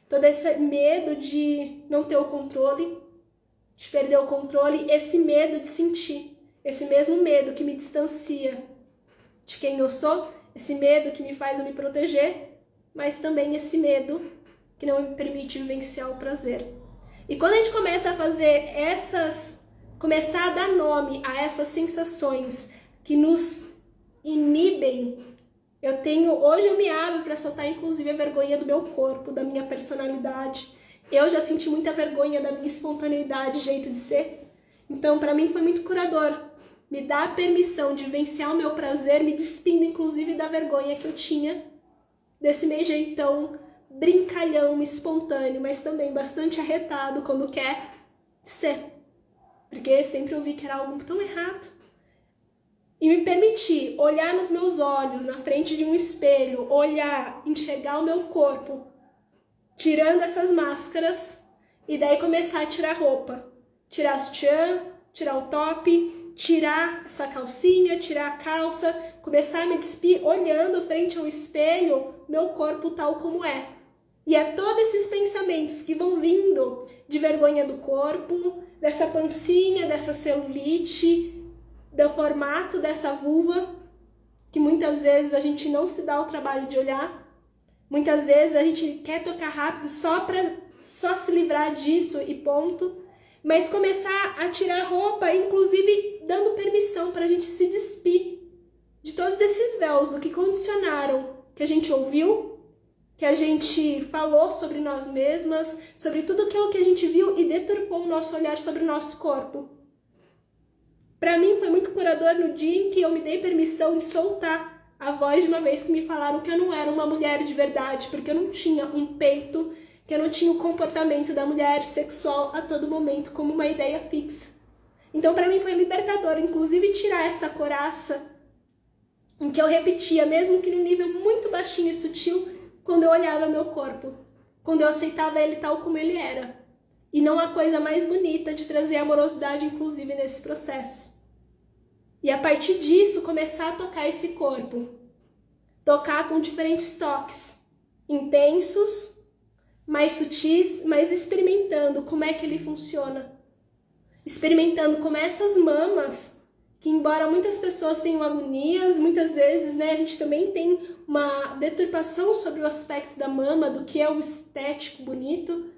Speaker 1: todo esse medo de não ter o controle, de perder o controle, esse medo de sentir, esse mesmo medo que me distancia de quem eu sou, esse medo que me faz eu me proteger, mas também esse medo que não me permite vivenciar o prazer. E quando a gente começa a fazer começar a dar nome a essas sensações que nos inibem, hoje eu me abro para soltar inclusive a vergonha do meu corpo, da minha personalidade. Eu já senti muita vergonha da minha espontaneidade, jeito de ser. Então, para mim foi muito curador. Me dá a permissão de vivenciar o meu prazer, me despindo inclusive da vergonha que eu tinha, desse meu jeitão brincalhão, espontâneo, mas também bastante arretado quando quer ser. Porque sempre eu vi que era algo tão errado. E me permitir olhar nos meus olhos, na frente de um espelho, olhar, enxergar o meu corpo, tirando essas máscaras, e daí começar a tirar roupa. Tirar sutiã, tirar o top, tirar essa calcinha, tirar a calça, começar a me despir olhando frente ao espelho, meu corpo tal como é. E é todos esses pensamentos que vão vindo de vergonha do corpo, dessa pancinha, dessa celulite, do formato dessa vulva, que muitas vezes a gente não se dá o trabalho de olhar. Muitas vezes a gente quer tocar rápido só se livrar disso e ponto. Mas começar a tirar roupa, inclusive dando permissão para a gente se despir de todos esses véus, do que condicionaram, que a gente ouviu, que a gente falou sobre nós mesmas, sobre tudo aquilo que a gente viu e deturpou o nosso olhar sobre o nosso corpo. Para mim foi muito curador no dia em que eu me dei permissão de soltar a voz de uma vez que me falaram que eu não era uma mulher de verdade, porque eu não tinha um peito, que eu não tinha o comportamento da mulher sexual a todo momento como uma ideia fixa. Então para mim foi libertador, inclusive tirar essa couraça em que eu repetia, mesmo que num nível muito baixinho e sutil, quando eu olhava meu corpo, quando eu aceitava ele tal como ele era. E não há coisa mais bonita de trazer amorosidade, inclusive, nesse processo. E a partir disso, começar a tocar esse corpo. Tocar com diferentes toques. Intensos, mais sutis, mas experimentando como é que ele funciona. Experimentando como essas mamas, que embora muitas pessoas tenham agonias, muitas vezes, né, a gente também tem uma deturpação sobre o aspecto da mama, do que é o estético bonito,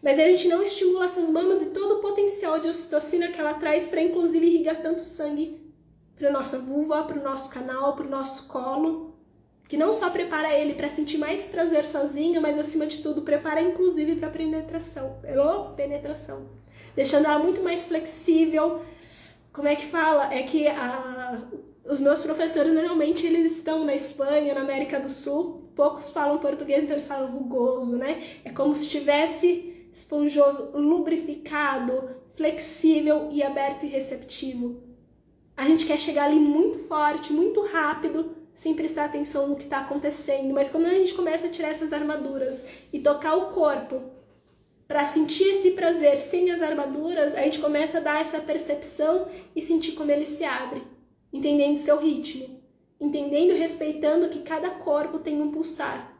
Speaker 1: mas a gente não estimula essas mamas e todo o potencial de ocitocina que ela traz para inclusive irrigar tanto sangue para a nossa vulva, para o nosso canal, para o nosso colo, que não só prepara ele para sentir mais prazer sozinho, mas acima de tudo prepara inclusive para penetração, deixando ela muito mais flexível. Como é que fala? É que os meus professores normalmente eles estão na Espanha, na América do Sul, poucos falam português, então eles falam rugoso, né? É como se estivesse esponjoso, lubrificado, flexível e aberto e receptivo. A gente quer chegar ali muito forte, muito rápido, sem prestar atenção no que está acontecendo. Mas quando a gente começa a tirar essas armaduras e tocar o corpo para sentir esse prazer sem as armaduras, a gente começa a dar essa percepção e sentir como ele se abre, entendendo o seu ritmo, entendendo e respeitando que cada corpo tem um pulsar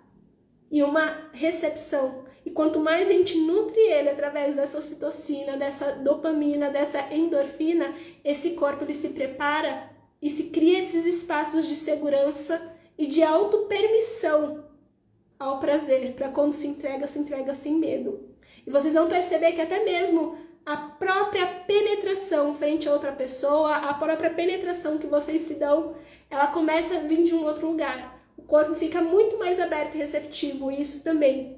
Speaker 1: e uma recepção. E quanto mais a gente nutre ele através dessa ocitocina, dessa dopamina, dessa endorfina, esse corpo ele se prepara e se cria esses espaços de segurança e de autopermissão ao prazer, para quando se entrega sem medo. E vocês vão perceber que até mesmo a própria penetração frente a outra pessoa, a própria penetração que vocês se dão, ela começa a vir de um outro lugar. O corpo fica muito mais aberto e receptivo, isso também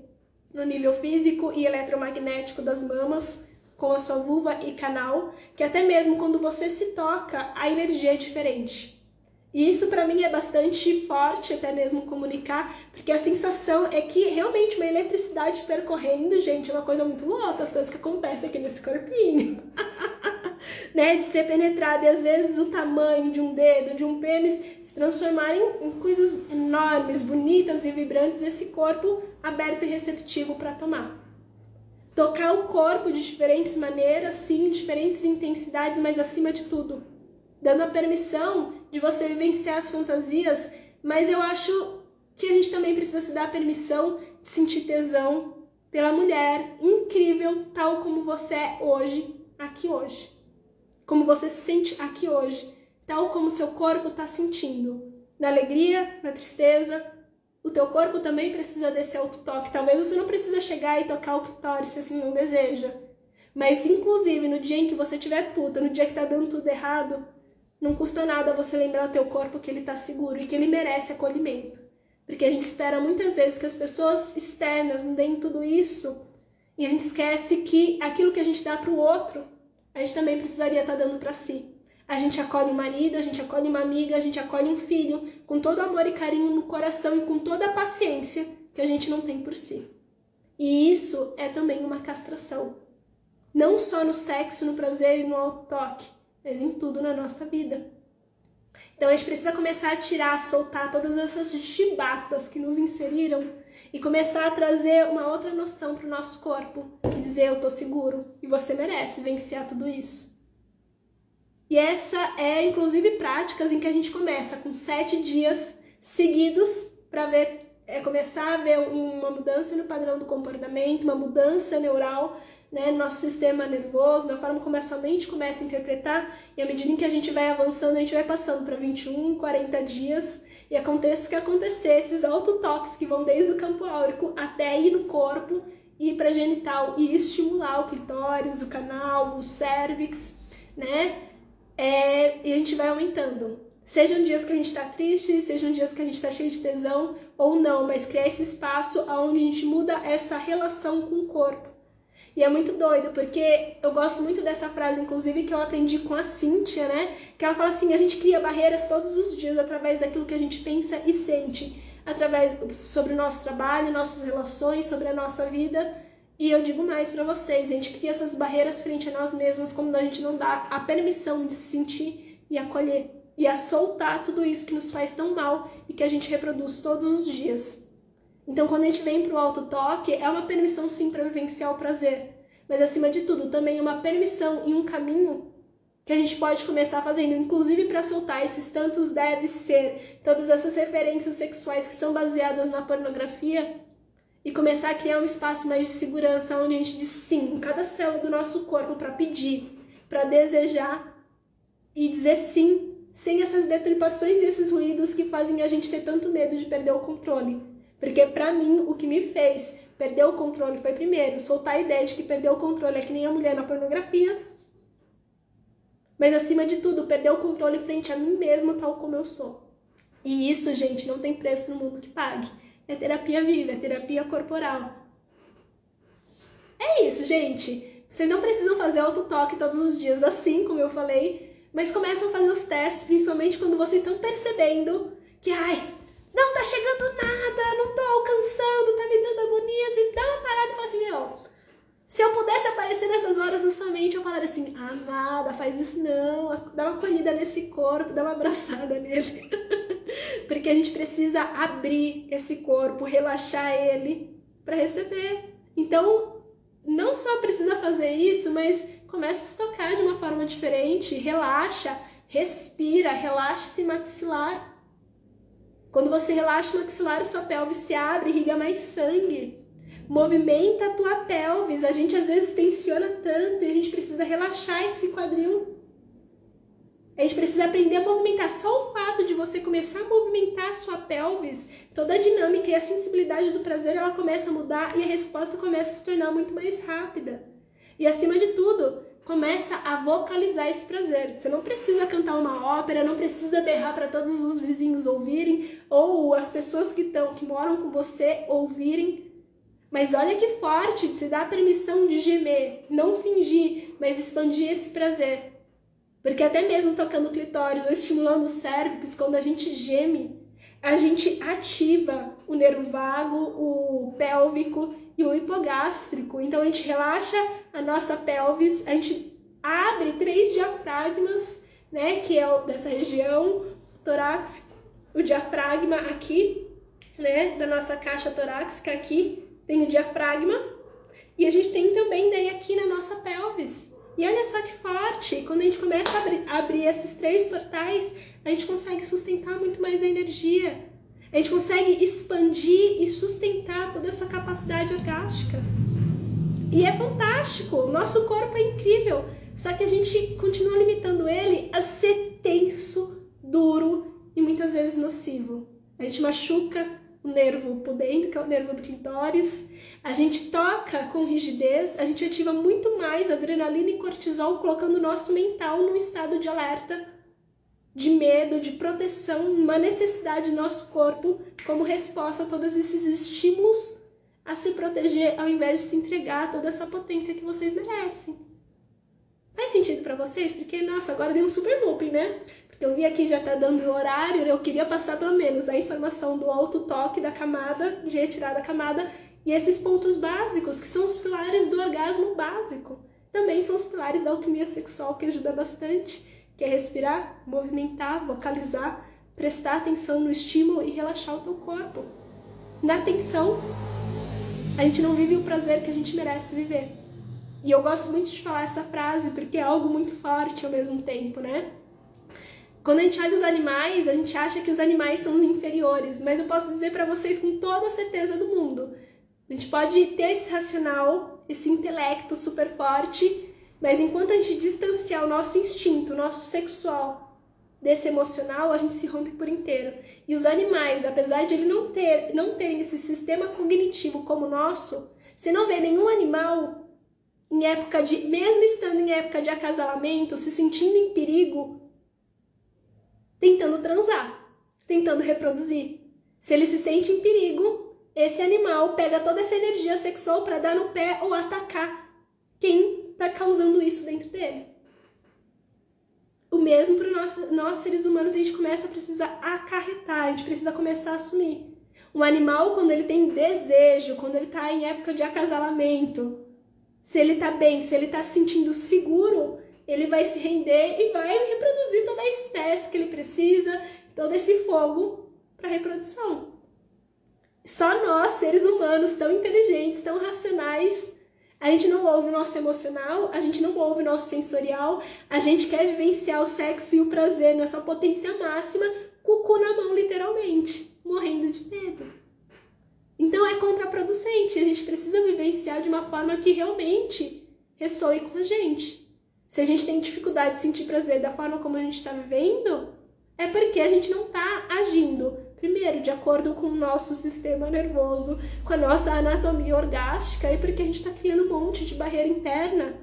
Speaker 1: no nível físico e eletromagnético das mamas, com a sua vulva e canal, que até mesmo quando você se toca, a energia é diferente. E isso para mim é bastante forte, até mesmo comunicar, porque a sensação é que realmente uma eletricidade percorrendo, gente, é uma coisa muito louca, as coisas que acontecem aqui nesse corpinho. Né, de ser penetrado, e às vezes o tamanho de um dedo, de um pênis, se transformarem em coisas enormes, bonitas e vibrantes, esse corpo aberto e receptivo para tomar. Tocar o corpo de diferentes maneiras, sim, diferentes intensidades, mas acima de tudo, dando a permissão de você vivenciar as fantasias, mas eu acho que a gente também precisa se dar a permissão de sentir tesão pela mulher incrível, tal como você é hoje, aqui hoje. Como você se sente aqui hoje, tal como seu corpo está sentindo. Na alegria, na tristeza, o teu corpo também precisa desse autotoque. Talvez você não precisa chegar e tocar o clitóris se assim não deseja. Mas inclusive no dia em que você estiver puta, no dia que tá dando tudo errado, não custa nada você lembrar o teu corpo que ele tá seguro e que ele merece acolhimento. Porque a gente espera muitas vezes que as pessoas externas não deem tudo isso e a gente esquece que aquilo que a gente dá pro outro, a gente também precisaria estar dando para si. A gente acolhe um marido, a gente acolhe uma amiga, a gente acolhe um filho, com todo amor e carinho no coração e com toda a paciência que a gente não tem por si. E isso é também uma castração. Não só no sexo, no prazer e no autotoque, mas em tudo na nossa vida. Então a gente precisa começar a tirar, a soltar todas essas chibatas que nos inseriram e começar a trazer uma outra noção para o nosso corpo e dizer: eu tô seguro e você merece vivenciar tudo isso. E essa é, inclusive, práticas em que a gente começa com 7 dias seguidos para ver, começar a ver uma mudança no padrão do comportamento, uma mudança neural, né, no nosso sistema nervoso, na forma como a sua mente começa a interpretar, e à medida em que a gente vai avançando, a gente vai passando para 21, 40 dias, e aconteça o que acontecer, esses autotoques que vão desde o campo áurico até ir no corpo, ir para genital e estimular o clitóris, o canal, o cérvix, né? E a gente vai aumentando. Sejam dias que a gente está triste, sejam dias que a gente está cheio de tesão, ou não, mas criar esse espaço onde a gente muda essa relação com o corpo. E é muito doido, porque eu gosto muito dessa frase, inclusive, que eu aprendi com a Cíntia, né? Que ela fala assim: a gente cria barreiras todos os dias através daquilo que a gente pensa e sente, sobre o nosso trabalho, nossas relações, sobre a nossa vida. E eu digo mais pra vocês, a gente cria essas barreiras frente a nós mesmos quando a gente não dá a permissão de se sentir e acolher. E a soltar tudo isso que nos faz tão mal e que a gente reproduz todos os dias. Então, quando a gente vem pro autotoque, é uma permissão sim para vivenciar o prazer. Mas, acima de tudo, também é uma permissão e um caminho que a gente pode começar fazendo, inclusive para soltar esses tantos deve ser, todas essas referências sexuais que são baseadas na pornografia, e começar a criar um espaço mais de segurança, onde a gente diz sim em cada célula do nosso corpo para pedir, para desejar e dizer sim, sem essas detripações e esses ruídos que fazem a gente ter tanto medo de perder o controle. Porque pra mim, o que me fez perder o controle foi, primeiro, soltar a ideia de que perder o controle é que nem a mulher na pornografia, mas acima de tudo, perder o controle frente a mim mesma, tal como eu sou. E isso, gente, não tem preço no mundo que pague. É terapia viva, é terapia corporal. É isso, gente. Vocês não precisam fazer autotoque todos os dias assim, como eu falei, mas começam a fazer os testes, principalmente quando vocês estão percebendo que, não tá chegando nada, não tô alcançando, tá me dando agonia, você dá uma parada e fala assim: meu, se eu pudesse aparecer nessas horas na sua mente, eu falaria assim: amada, faz isso não, dá uma acolhida nesse corpo, dá uma abraçada nele. Porque a gente precisa abrir esse corpo, relaxar ele para receber. Então, não só precisa fazer isso, mas começa a se tocar de uma forma diferente, relaxa, respira, relaxa esse maxilar. Quando você relaxa o maxilar, sua pelve se abre, irriga mais sangue. Movimenta a tua pelvis. A gente às vezes tensiona tanto e a gente precisa relaxar esse quadril. A gente precisa aprender a movimentar. Só o fato de você começar a movimentar a sua pelvis, toda a dinâmica e a sensibilidade do prazer, ela começa a mudar e a resposta começa a se tornar muito mais rápida. E acima de tudo, começa a vocalizar esse prazer. Você não precisa cantar uma ópera, não precisa berrar para todos os vizinhos ouvirem ou as pessoas que moram com você ouvirem. Mas olha que forte de se dar a permissão de gemer, não fingir, mas expandir esse prazer. Porque até mesmo tocando o clitóris ou estimulando o cérvix, quando a gente geme, a gente ativa o nervo vago, o pélvico e o hipogástrico. Então a gente relaxa a nossa pelvis, a gente abre 3 diafragmas, né, que é dessa região torácica, o diafragma aqui, né, da nossa caixa torácica aqui, tem o diafragma, e a gente tem também daí aqui na nossa pelvis. E olha só que forte, quando a gente começa a abrir esses 3 portais, a gente consegue sustentar muito mais a energia. A gente consegue expandir e sustentar toda essa capacidade orgástica. E é fantástico, o nosso corpo é incrível, só que a gente continua limitando ele a ser tenso, duro e muitas vezes nocivo. A gente machuca o nervo pudendo, que é o nervo do clitóris, a gente toca com rigidez, a gente ativa muito mais adrenalina e cortisol, colocando o nosso mental num estado de alerta, de medo, de proteção, uma necessidade do nosso corpo como resposta a todos esses estímulos a se proteger, ao invés de se entregar a toda essa potência que vocês merecem. Faz sentido pra vocês? Porque, nossa, agora deu um super looping, né? Porque eu vi aqui, já tá dando o horário, eu queria passar pelo menos a informação do autotoque da camada, de retirar da camada, e esses pontos básicos, que são os pilares do orgasmo básico. Também são os pilares da alquimia sexual, que ajuda bastante, que é respirar, movimentar, vocalizar, prestar atenção no estímulo e relaxar o teu corpo. Na atenção, a gente não vive o prazer que a gente merece viver. E eu gosto muito de falar essa frase, porque é algo muito forte ao mesmo tempo, né? Quando a gente olha os animais, a gente acha que os animais são inferiores, mas eu posso dizer para vocês com toda a certeza do mundo. A gente pode ter esse racional, esse intelecto super forte, mas enquanto a gente distanciar o nosso instinto, o nosso sexual desse emocional, a gente se rompe por inteiro. E os animais, apesar de eles não terem esse sistema cognitivo como o nosso, você não vê nenhum animal, mesmo estando em época de acasalamento, se sentindo em perigo, tentando transar, tentando reproduzir. Se ele se sente em perigo, esse animal pega toda essa energia sexual para dar no pé ou atacar quem está causando isso dentro dele. O mesmo para nós seres humanos, a gente começa a precisar acarretar, a gente precisa começar a assumir. Um animal, quando ele tem desejo, quando ele está em época de acasalamento, se ele está bem, se ele está se sentindo seguro, ele vai se render e vai reproduzir toda a espécie que ele precisa, todo esse fogo para reprodução. Só nós, seres humanos, tão inteligentes, tão racionais, a gente não ouve o nosso emocional, a gente não ouve o nosso sensorial, a gente quer vivenciar o sexo e o prazer na sua potência máxima, com o cu na mão, literalmente, morrendo de medo. Então é contraproducente, a gente precisa vivenciar de uma forma que realmente ressoe com a gente. Se a gente tem dificuldade de sentir prazer da forma como a gente está vivendo, é porque a gente não está agindo, primeiro, de acordo com o nosso sistema nervoso, com a nossa anatomia orgástica, e porque a gente está criando um monte de barreira interna,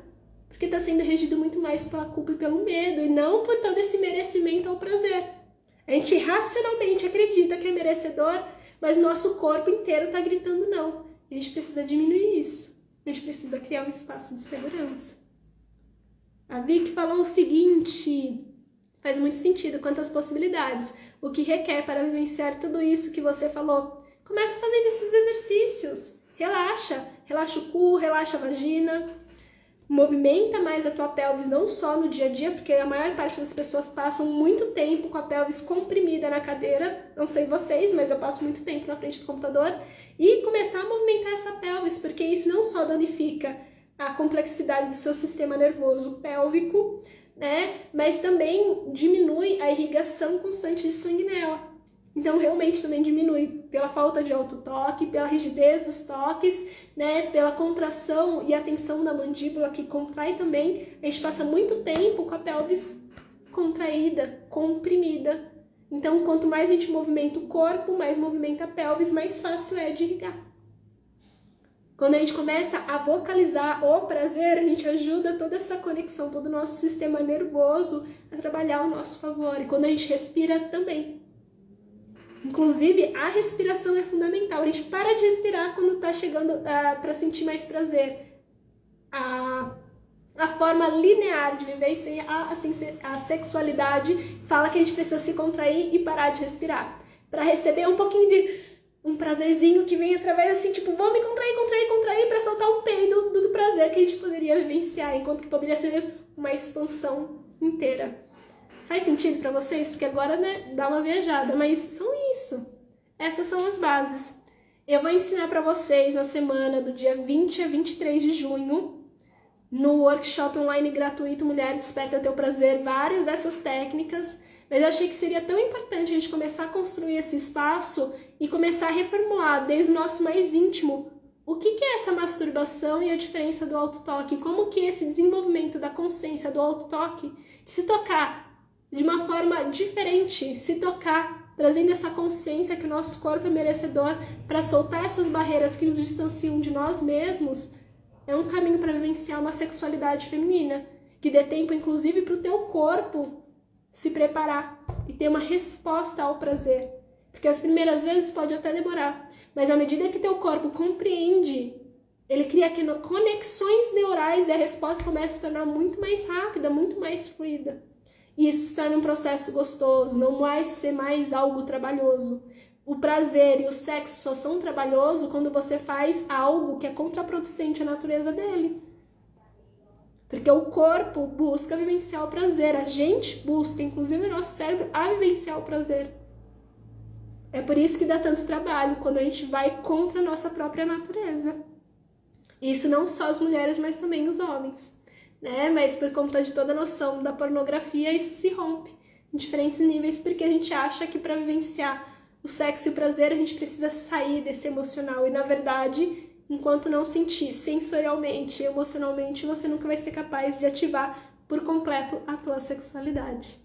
Speaker 1: porque está sendo regido muito mais pela culpa e pelo medo, e não por todo esse merecimento ao prazer. A gente racionalmente acredita que é merecedor, mas nosso corpo inteiro está gritando não. E a gente precisa diminuir isso. A gente precisa criar um espaço de segurança. A Vicky falou o seguinte: faz muito sentido quantas possibilidades, o que requer para vivenciar tudo isso que você falou. Começa fazendo esses exercícios, relaxa o cu, relaxa a vagina, movimenta mais a tua pelvis, não só no dia a dia, porque a maior parte das pessoas passam muito tempo com a pelvis comprimida na cadeira, não sei vocês, mas eu passo muito tempo na frente do computador, e começar a movimentar essa pelvis, porque isso não só danifica a complexidade do seu sistema nervoso pélvico, né, mas também diminui a irrigação constante de sangue nela. Então, realmente também diminui pela falta de autotoque, pela rigidez dos toques, né, pela contração e a tensão da mandíbula que contrai também. A gente passa muito tempo com a pelvis contraída, comprimida. Então, quanto mais a gente movimenta o corpo, mais movimenta a pelvis, mais fácil é de irrigar. Quando a gente começa a vocalizar o prazer, a gente ajuda toda essa conexão, todo o nosso sistema nervoso a trabalhar ao nosso favor. E quando a gente respira também. Inclusive, a respiração é fundamental. A gente para de respirar quando tá chegando para sentir mais prazer. A forma linear de viver a sexualidade fala que a gente precisa se contrair e parar de respirar. Para receber um pouquinho de um prazerzinho que vem através assim, tipo, vou me contrair para soltar um peido do prazer que a gente poderia vivenciar, enquanto que poderia ser uma expansão inteira. Faz sentido para vocês? Porque agora, né, dá uma viajada, mas são isso. Essas são as bases. Eu vou ensinar para vocês na semana do dia 20 a 23 de junho, no workshop online gratuito Mulher Desperta Teu Prazer, várias dessas técnicas, mas eu achei que seria tão importante a gente começar a construir esse espaço e começar a reformular desde o nosso mais íntimo o que é essa masturbação e a diferença do autotoque, como que esse desenvolvimento da consciência do autotoque, de se tocar de uma forma diferente, se tocar, trazendo essa consciência que o nosso corpo é merecedor para soltar essas barreiras que nos distanciam de nós mesmos, é um caminho para vivenciar uma sexualidade feminina, que dê tempo, inclusive, para o teu corpo se preparar e ter uma resposta ao prazer. Porque as primeiras vezes pode até demorar, mas à medida que teu corpo compreende, ele cria conexões neurais e a resposta começa a se tornar muito mais rápida, muito mais fluida. E isso se torna um processo gostoso, não vai ser mais algo trabalhoso. O prazer e o sexo só são trabalhosos quando você faz algo que é contraproducente à natureza dele. Porque o corpo busca vivenciar o prazer, a gente busca, inclusive o nosso cérebro, a vivenciar o prazer. É por isso que dá tanto trabalho, quando a gente vai contra a nossa própria natureza. Isso não só as mulheres, mas também os homens. Né? Mas por conta de toda a noção da pornografia, isso se rompe em diferentes níveis, porque a gente acha que para vivenciar o sexo e o prazer a gente precisa sair desse emocional, e na verdade, enquanto não sentir sensorialmente e emocionalmente, você nunca vai ser capaz de ativar por completo a tua sexualidade.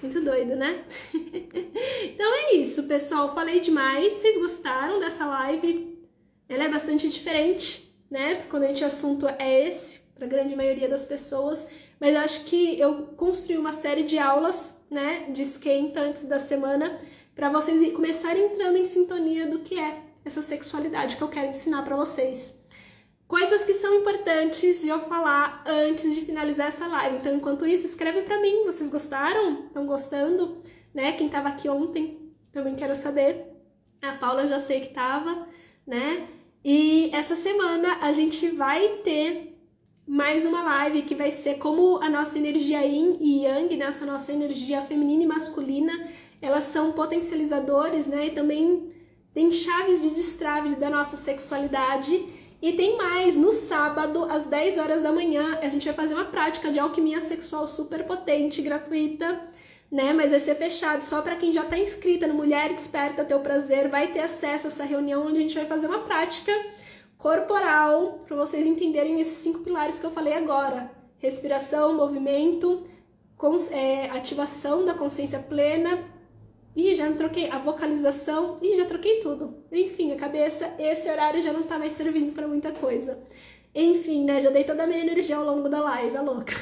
Speaker 1: Muito doido, né? Então é isso, pessoal, falei demais. Vocês gostaram dessa live? Ela é bastante diferente, né? Quando o assunto é esse, para a grande maioria das pessoas, mas acho que eu construí uma série de aulas, né, de esquenta antes da semana, para vocês começarem entrando em sintonia do que é essa sexualidade que eu quero ensinar para vocês. Coisas que são importantes de eu falar antes de finalizar essa live. Então, enquanto isso, escreve para mim. Vocês gostaram? Estão gostando? Né? Quem estava aqui ontem, também quero saber. A Paula já sei que estava, né? E essa semana a gente vai ter mais uma live que vai ser como a nossa energia Yin e Yang, né? Essa nossa energia feminina e masculina, elas são potencializadores, né? E também tem chaves de destrave da nossa sexualidade. E tem mais, no sábado, às 10 horas da manhã, a gente vai fazer uma prática de alquimia sexual super potente, gratuita, né? Mas vai ser fechado só para quem já está inscrita no Mulher Desperta Teu Prazer, vai ter acesso a essa reunião onde a gente vai fazer uma prática corporal, para vocês entenderem esses 5 pilares que eu falei agora. Respiração, movimento, ativação da consciência plena. Ih, já não troquei a vocalização. Ih, já troquei tudo. Enfim, a cabeça, esse horário já não tá mais servindo para muita coisa. Enfim, né, já dei toda a minha energia ao longo da live, é louca.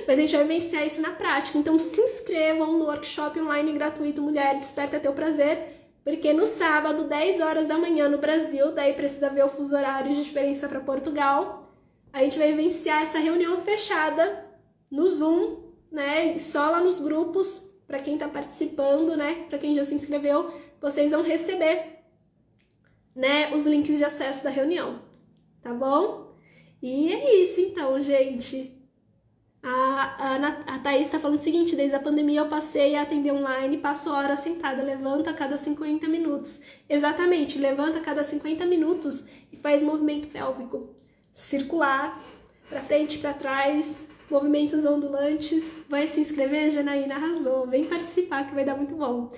Speaker 1: Mas a gente vai vivenciar isso na prática. Então se inscrevam no workshop online gratuito Mulher Desperta Teu Prazer, porque no sábado, 10 horas da manhã no Brasil, daí precisa ver o fuso horário de diferença para Portugal, a gente vai vivenciar essa reunião fechada no Zoom, né, só lá nos grupos. Para quem está participando, né? Para quem já se inscreveu, vocês vão receber, né, os links de acesso da reunião, tá bom? E é isso então, gente. A Thaís tá falando o seguinte: desde a pandemia eu passei a atender online, passo horas sentada, levanta a cada 50 minutos. Exatamente, levanta a cada 50 minutos e faz movimento pélvico circular, pra frente, pra trás, movimentos ondulantes. Vai se inscrever, Janaína? Arrasou, vem participar que vai dar muito bom.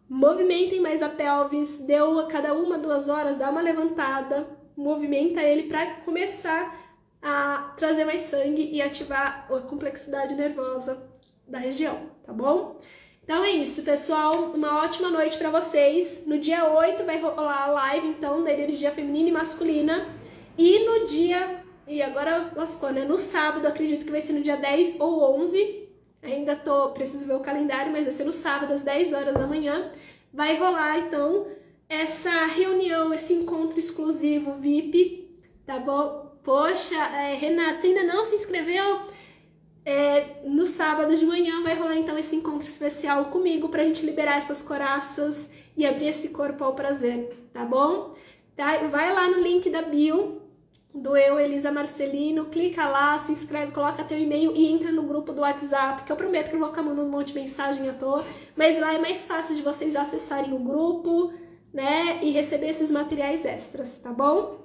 Speaker 1: Movimentem mais a pelvis, deu a cada 1-2 horas, dá uma levantada, movimenta ele para começar a trazer mais sangue e ativar a complexidade nervosa da região, tá bom? Então é isso, pessoal, uma ótima noite para vocês. No dia 8 vai rolar a live, então, da energia feminina e masculina. E no dia, e agora lascou, né? No sábado, acredito que vai ser no dia 10 ou 11, ainda preciso ver o calendário, mas vai ser no sábado, às 10 horas da manhã. Vai rolar, então, essa reunião, esse encontro exclusivo VIP, tá bom? Poxa, Renata, você ainda não se inscreveu? No sábado de manhã vai rolar, então, esse encontro especial comigo pra gente liberar essas coraças e abrir esse corpo ao prazer, tá bom? Tá? Vai lá no link da bio do eu, Elisa Marcelino, clica lá, se inscreve, coloca teu e-mail e entra no grupo do WhatsApp, que eu prometo que eu não vou ficar mandando um monte de mensagem à toa, mas lá é mais fácil de vocês já acessarem o grupo, né, e receber esses materiais extras, tá bom?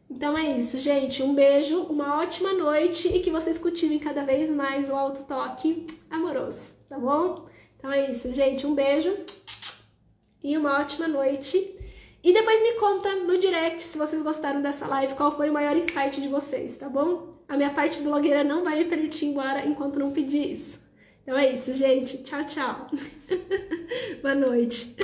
Speaker 1: Então é isso, gente, um beijo, uma ótima noite e que vocês cultivem cada vez mais o autotoque amoroso, tá bom? Então é isso, gente, um beijo e uma ótima noite. E depois me conta no direct, se vocês gostaram dessa live, qual foi o maior insight de vocês, tá bom? A minha parte blogueira não vai me permitir ir embora enquanto não pedir isso. Então é isso, gente. Tchau, tchau. Boa noite.